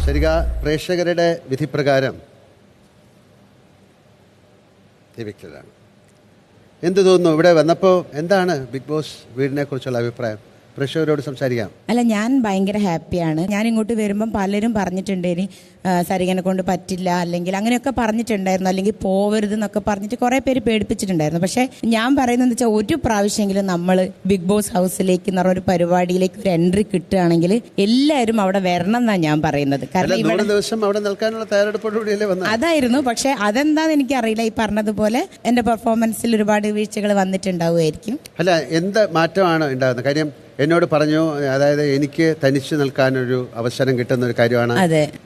Sarika, പ്രേക്ഷകരുടെ വിധിപ്രകാരം എവിക്റ്റഡാണ്. എന്ത് തോന്നുന്നു ഇവിടെ വന്നപ്പോൾ? എന്താണ് ബിഗ് ബോസ് വീടിനെ കുറിച്ചുള്ള അഭിപ്രായം? പ്രേക്ഷകരോട് സംസാരിക്കാം. അല്ല, ഞാൻ ഭയങ്കര ഹാപ്പിയാണ്. ഞാൻ ഇങ്ങോട്ട് വരുമ്പം പലരും പറഞ്ഞിട്ടുണ്ട് ഇനി സരികനെ കൊണ്ട് പറ്റില്ല, അല്ലെങ്കിൽ അങ്ങനെയൊക്കെ പറഞ്ഞിട്ടുണ്ടായിരുന്നു, അല്ലെങ്കിൽ പോവരുത് എന്നൊക്കെ പറഞ്ഞിട്ട് കുറേ പേര് പേടിപ്പിച്ചിട്ടുണ്ടായിരുന്നു. പക്ഷേ ഞാൻ പറയുന്നത് വെച്ചാൽ ഒരു പ്രാവശ്യമെങ്കിലും നമ്മൾ ബിഗ് ബോസ് ഹൗസിലേക്ക് എന്ന് പറഞ്ഞ ഒരു പരിപാടിയിലേക്ക് ഒരു എൻട്രി കിട്ടുകയാണെങ്കിൽ എല്ലാവരും അവിടെ വരണം എന്നാണ് ഞാൻ പറയുന്നത്. കാരണം ഇവിടെ ദിവസം അവിടെ നിൽക്കാനുള്ള തയ്യാറെടുപ്പോടുകൂടിയല്ലേ വന്നത്? അതായിരുന്നു. പക്ഷെ അതെന്താന്ന് എനിക്കറിയില്ല. ഈ പറഞ്ഞതുപോലെ എന്റെ പെർഫോമൻസിൽ ഒരുപാട് വീഴ്ചകൾ വന്നിട്ടുണ്ടാവുമായിരിക്കും. അല്ല, എന്ത് മാറ്റമാണ് ഉണ്ടാകുന്നത്? കാര്യം എന്നോട് പറഞ്ഞു, അതായത് എനിക്ക് തനിച്ച് നിൽക്കാനൊരു അവസരം കിട്ടുന്ന ഒരു കാര്യമാണ്,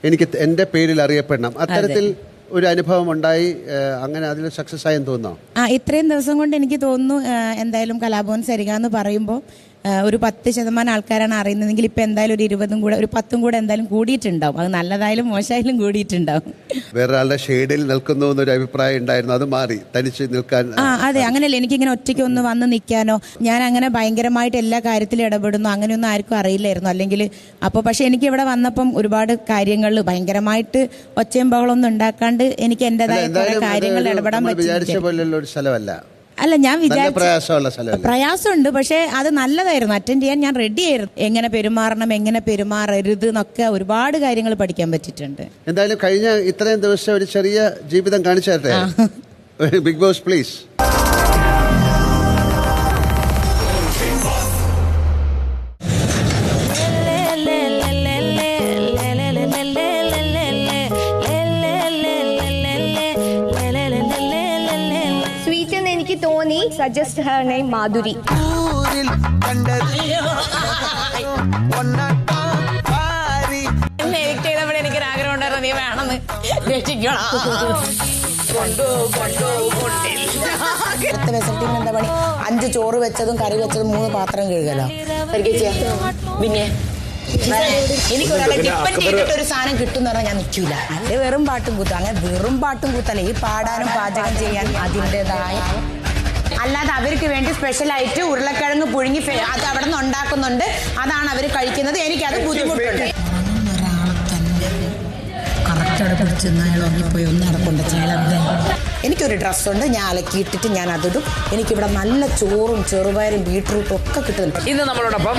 എനിക്ക് എൻ്റെ പേരിൽ അറിയപ്പെടണം. അത്തരത്തിൽ ഒരു അനുഭവം ഉണ്ടായി, അങ്ങനെ അതിൽ സക്സസ് ആയെന്ന് തോന്നുന്നു. ഇത്രയും ദിവസം കൊണ്ട് എനിക്ക് തോന്നുന്നു എന്തായാലും കലാഭവൻ സരിക എന്ന് പറയുമ്പോൾ ഒരു 10% ആൾക്കാരാണ് അറിയുന്നതെങ്കിൽ ഇപ്പം എന്തായാലും ഒരു 20 കൂടെ, ഒരു 10 കൂടെ എന്തായാലും കൂടിയിട്ടുണ്ടാവും. അത് നല്ലതായാലും മോശമായാലും കൂടിയിട്ടുണ്ടാവും. വേറൊരാളുടെ ഷെയ്ഡിൽ നിൽക്കുന്നു എന്നൊരു അഭിപ്രായം ഉണ്ടായിരുന്നു, അത് മാറി തനിച്ച് നിൽക്കാൻ. അതെ, അങ്ങനെയല്ല. എനിക്കിങ്ങനെ ഒറ്റയ്ക്ക് ഒന്ന് വന്ന് നിൽക്കാനോ, ഞാൻ അങ്ങനെ ഭയങ്കരമായിട്ട് എല്ലാ കാര്യത്തിലും ഇടപെടുന്നു, അങ്ങനെയൊന്നും ആർക്കും അറിയില്ലായിരുന്നു. അല്ലെങ്കിൽ അപ്പോൾ പക്ഷെ എനിക്ക് ഇവിടെ വന്നപ്പം ഒരുപാട് കാര്യങ്ങളിൽ ഭയങ്കരമായിട്ട് ഒച്ചയും ബഹളമൊന്നും ഉണ്ടാക്കാണ്ട് എനിക്ക് എൻ്റെതായ കാര്യങ്ങളിൽ ഇടപെടാൻ പറ്റും. അല്ല, ഞാൻ പ്രയാസമുണ്ട്, പക്ഷെ അത് നല്ലതായിരുന്നു. അറ്റൻഡ് ചെയ്യാൻ ഞാൻ റെഡി ആയിരുന്നു. എങ്ങനെ പെരുമാറണം, എങ്ങനെ പെരുമാറരുത് എന്നൊക്കെ ഒരുപാട് കാര്യങ്ങൾ പഠിക്കാൻ പറ്റിയിട്ടുണ്ട്. എന്തായാലും കഴിഞ്ഞ ഇത്രയും ദിവസം ഒരു ചെറിയ ജീവിതം കാണിച്ചു തരട്ടെ. Bigg Boss please. തോന്നി സജസ്റ്റ് ഹർ നെയിം മാധുരി. എനിക്കൊരു ആഗ്രഹം ഉണ്ടായിരുന്നു, നീ വേണമെന്ന് രക്ഷിക്കണം. എന്താ പണി? 5 ചോറ് വെച്ചതും കറി വെച്ചതും 3 പാത്രം കഴുകലോ. പിന്നെ എനിക്കൊരാളെ ഡിപ്പെൻഡ് ചെയ്തിട്ട് ഒരു സാധനം കിട്ടും എന്ന് പറഞ്ഞാൽ ഞാൻ നിൽക്കൂല. അത് വെറും പാട്ടും കൂത്തും. അങ്ങനെ വെറും പാട്ടും കൂത്തല്ല, ഈ പാടാനും പാചകം ചെയ്യാൻ അതിൻ്റെതായ, അല്ലാതെ അവർക്ക് വേണ്ടി സ്പെഷ്യലായിട്ട് ഉരുളക്കിഴങ്ങ് പുഴുങ്ങി അത് അവിടെ നിന്ന് ഉണ്ടാക്കുന്നുണ്ട്, അതാണ് അവർ കഴിക്കുന്നത്. എനിക്കത് ബുദ്ധിമുട്ടുണ്ട്. എനിക്കൊരു ഡ്രസ്സുണ്ട്, ഞാൻ അലക്കിയിട്ടിട്ട് ഞാൻ അതിടും. എനിക്കിവിടെ നല്ല ചോറും ചെറുപയറും ബീട്രൂട്ടും ഒക്കെ കിട്ടുന്നുണ്ട്. ഇന്ന് നമ്മളോടൊപ്പം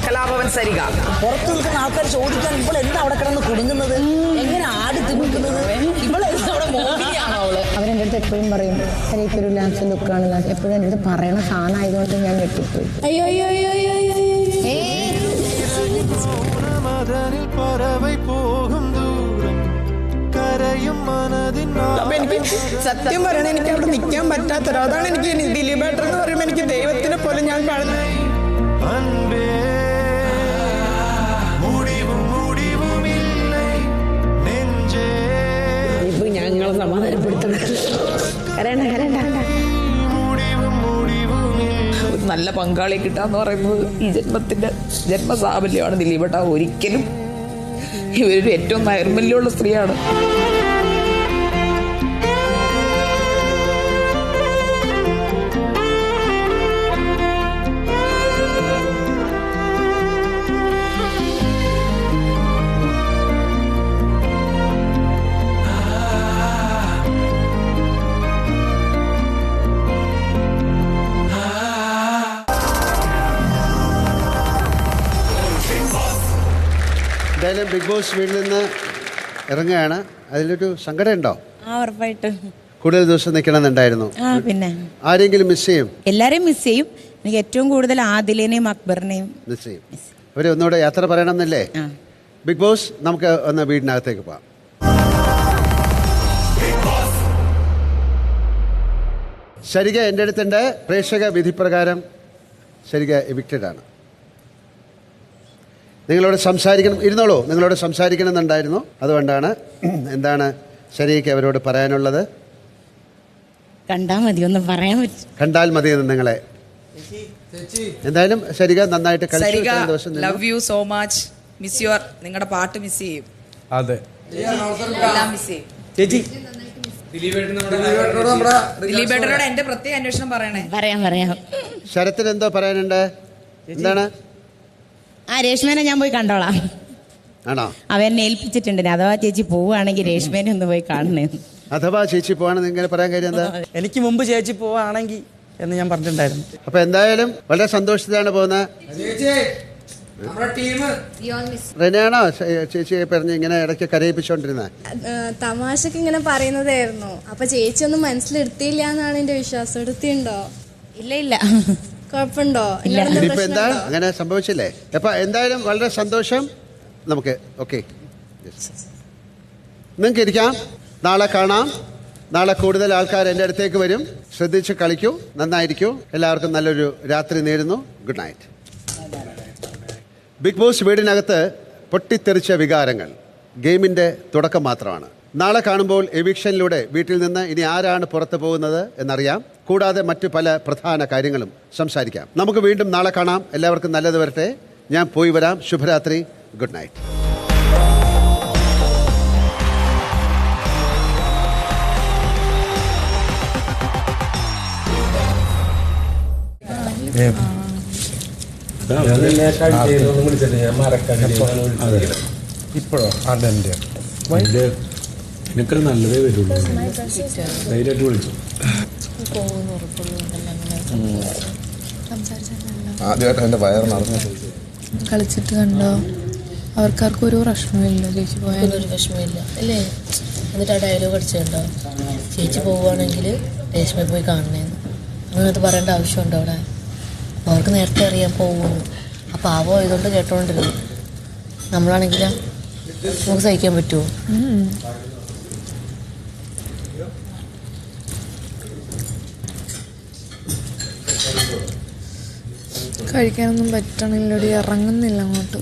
കലാഭവൻ സരിക. പുറത്തു നിൽക്കുന്ന ആൾക്കാർ ചോദിക്കാൻ ഇപ്പോൾ എന്താ അവിടെ കിടന്ന് കുടുങ്ങുന്നത്, എങ്ങനെ ആടി തിന്നുന്നത്, അവരെൻ്റെ അടുത്ത് എപ്പോഴും പറയും എനിക്കൊരു ലാൻസ് ലുക്കാണ്. എപ്പോഴും എൻ്റെ അടുത്ത് പറയണ സാധനം ആയതുകൊണ്ട് ഞാൻ ഞെട്ടിപ്പോയി. അപ്പൊ എനിക്ക് സത്യം പറയണ, എനിക്ക് അവിടെ നിൽക്കാൻ പറ്റാത്തത്. അതാണ് എനിക്ക് ദിലീപേട്ടൻ എന്ന് പറയുമ്പോൾ എനിക്ക് ദൈവത്തിനെ പോലെ ഞാൻ കാണുന്നത്. ഞങ്ങളെ സമാധാനപ്പെടുത്തണം. നല്ല പങ്കാളി കിട്ടാന്ന് പറയുന്നത് ഈ ജന്മത്തിന്റെ ജന്മസാഫല്യമാണ് ദിലീപേട്ട. ഒരിക്കലും ഇവരൊരു ഏറ്റവും നൈർമല്യമുള്ള സ്ത്രീയാണ്. എന്തായാലും ബിഗ് ബോസ് വീട്ടിൽ നിന്ന് ഇറങ്ങുകയാണ്. അതിലൊരു സങ്കടം ഉണ്ടോ? ഉറപ്പായിട്ട് കൂടുതൽ ദിവസം നിൽക്കണമെന്നുണ്ടായിരുന്നു. പിന്നെ ആരെങ്കിലും മിസ് ചെയ്യും? എല്ലാരെയും മിസ് ചെയ്യും. എനിക്ക് ഏറ്റവും കൂടുതൽ ആദിലിനെയും അക്ബറിനെയും മിസ് ചെയ്യും. അവരെ ഒന്നുകൂടെ യാത്ര പറയണമെന്നല്ലേ? ബിഗ് ബോസ്, നമുക്ക് ഒന്ന് വീടിനകത്തേക്ക് പോവാം. സരിക എൻ്റെ അടുത്തുണ്ട്. പ്രേക്ഷക വിധിപ്രകാരം സരിക എവിക്റ്റഡ് ആണ്. നിങ്ങളോട് സംസാരിക്കണം, ഇരുന്നോളൂ. നിങ്ങളോട് സംസാരിക്കണമെന്നുണ്ടായിരുന്നു, അതുകൊണ്ടാണ്. എന്താണ് സരികയ്ക്ക് അവരോട് പറയാനുള്ളത്? കണ്ടാൽ മതി, ഒന്നും പറയാൻ പറ്റും. കണ്ടാൽ മതി എന്ന് നിങ്ങളെ. എന്തായാലും സരിക നന്നായിട്ട് കളിച്ചു. സരിക, ഇത്രയും ദിവസം നിന്നു. Love you so much. Miss your, നിങ്ങളുടെ പാട്ട് മിസ് ചെയ്യും, അതെ, എല്ലാം മിസ് ചെയ്യും. ചേച്ചി ദിലീപേട്ടനോട് എന്റെ പ്രത്യേക അന്വേഷണം പറയണേ. പറയാം. ശരത്തിന് എന്തോ പറയാനുണ്ട്? എന്താണ്? രേഷ്മേനെ ഞാൻ പോയി കണ്ടോളാം. ആണോ? അവനെ ഏൽപ്പിച്ചിട്ടുണ്ട്. അഥവാ ചേച്ചി പോവുകയാണെങ്കിൽ രേഷ്മേനെ ഒന്ന് പോയി കാണണേ. അഥവാ ചേച്ചി പോവാണെന്ന് ഇങ്ങനെ പറയാൻ കാര്യം എന്താ? എനിക്ക് മുമ്പ് ചേച്ചി പോവാണെങ്കിൽ എന്ന് ഞാൻ പറഞ്ഞിട്ടുണ്ടായിരുന്നു. അപ്പൊ എന്തായാലും വളരെ സന്തോഷത്തിലാണ് പോകുന്നത്. റെനയാണോ ചേച്ചിയെ പറഞ്ഞ് ഇങ്ങനെ ഇടയ്ക്ക് കരയിപ്പിച്ചോണ്ടിരുന്നത്? തമാശക്ക് ഇങ്ങനെ പറയുന്നതായിരുന്നു. അപ്പൊ ചേച്ചി ഒന്നും മനസ്സിലെടുത്തില്ല എന്നാണ് എന്റെ വിശ്വാസം. എടുത്തിണ്ടോ? ഇല്ല. കുഴപ്പമുണ്ടോ? ഇനിയിപ്പോ എന്താ, അങ്ങനെ സംഭവിച്ചില്ലേ? അപ്പൊ എന്തായാലും വളരെ സന്തോഷം. നമുക്ക് ഓക്കെ, നിങ്ങൾക്ക് ഇരിക്കാം. നാളെ കാണാം. നാളെ കൂടുതൽ ആൾക്കാർ എൻ്റെ അടുത്തേക്ക് വരും. ശ്രദ്ധിച്ച് കളിക്കൂ, നന്നായിരിക്കൂ. എല്ലാവർക്കും നല്ലൊരു രാത്രി നേരുന്നു. Good night. ബിഗ് ബോസ് വീടിനകത്ത് പൊട്ടിത്തെറിച്ച വികാരങ്ങൾ ഗെയിമിൻ്റെ തുടക്കം മാത്രമാണ്. നാളെ കാണുമ്പോൾ എവിക്ഷനിലൂടെ വീട്ടിൽ നിന്ന് ഇനി ആരാണ് പുറത്തു പോകുന്നത് എന്നറിയാം. കൂടാതെ മറ്റു പല പ്രധാന കാര്യങ്ങളും സംസാരിക്കാം. നമുക്ക് വീണ്ടും നാളെ കാണാം. എല്ലാവർക്കും നല്ലത് വരട്ടെ. ഞാൻ പോയി വരാം. ശുഭരാത്രി. Good night. ഇപ്പോഴോ? അതെന്റെ എനിക്കത് നല്ലതേ വരുള്ളൂ. ധൈര്യമായിട്ട് വിളിച്ചു. ആദ്യമായിട്ട് എന്റെ വയറ് നടന്നു. കളിച്ചിട്ട് കണ്ടോ? അവർക്കാർക്കും ഒരു പ്രശ്നമില്ല. ചേച്ചി പോയാൽ ഒരു വിഷമമില്ല അല്ലേ? എന്നിട്ട് ആ ഡയലോഗ് അടിച്ചിട്ടുണ്ടോ? ചേച്ചി പോവുകയാണെങ്കിൽ രേഷ്മയെ പോയി കാണണേന്ന്. അങ്ങനത് പറയേണ്ട ആവശ്യമുണ്ടോ അവിടെ? അവർക്ക് നേരത്തെ അറിയാൻ പോകുന്നു. അപ്പം ആവോ ഇതുകൊണ്ട് കേട്ടോണ്ടിരുന്നു. നമ്മളാണെങ്കിലോ നമുക്ക് സഹിക്കാൻ പറ്റുമോ? കഴിക്കാനൊന്നും പറ്റണില്ലടി, ഇറങ്ങുന്നില്ല അങ്ങോട്ട്.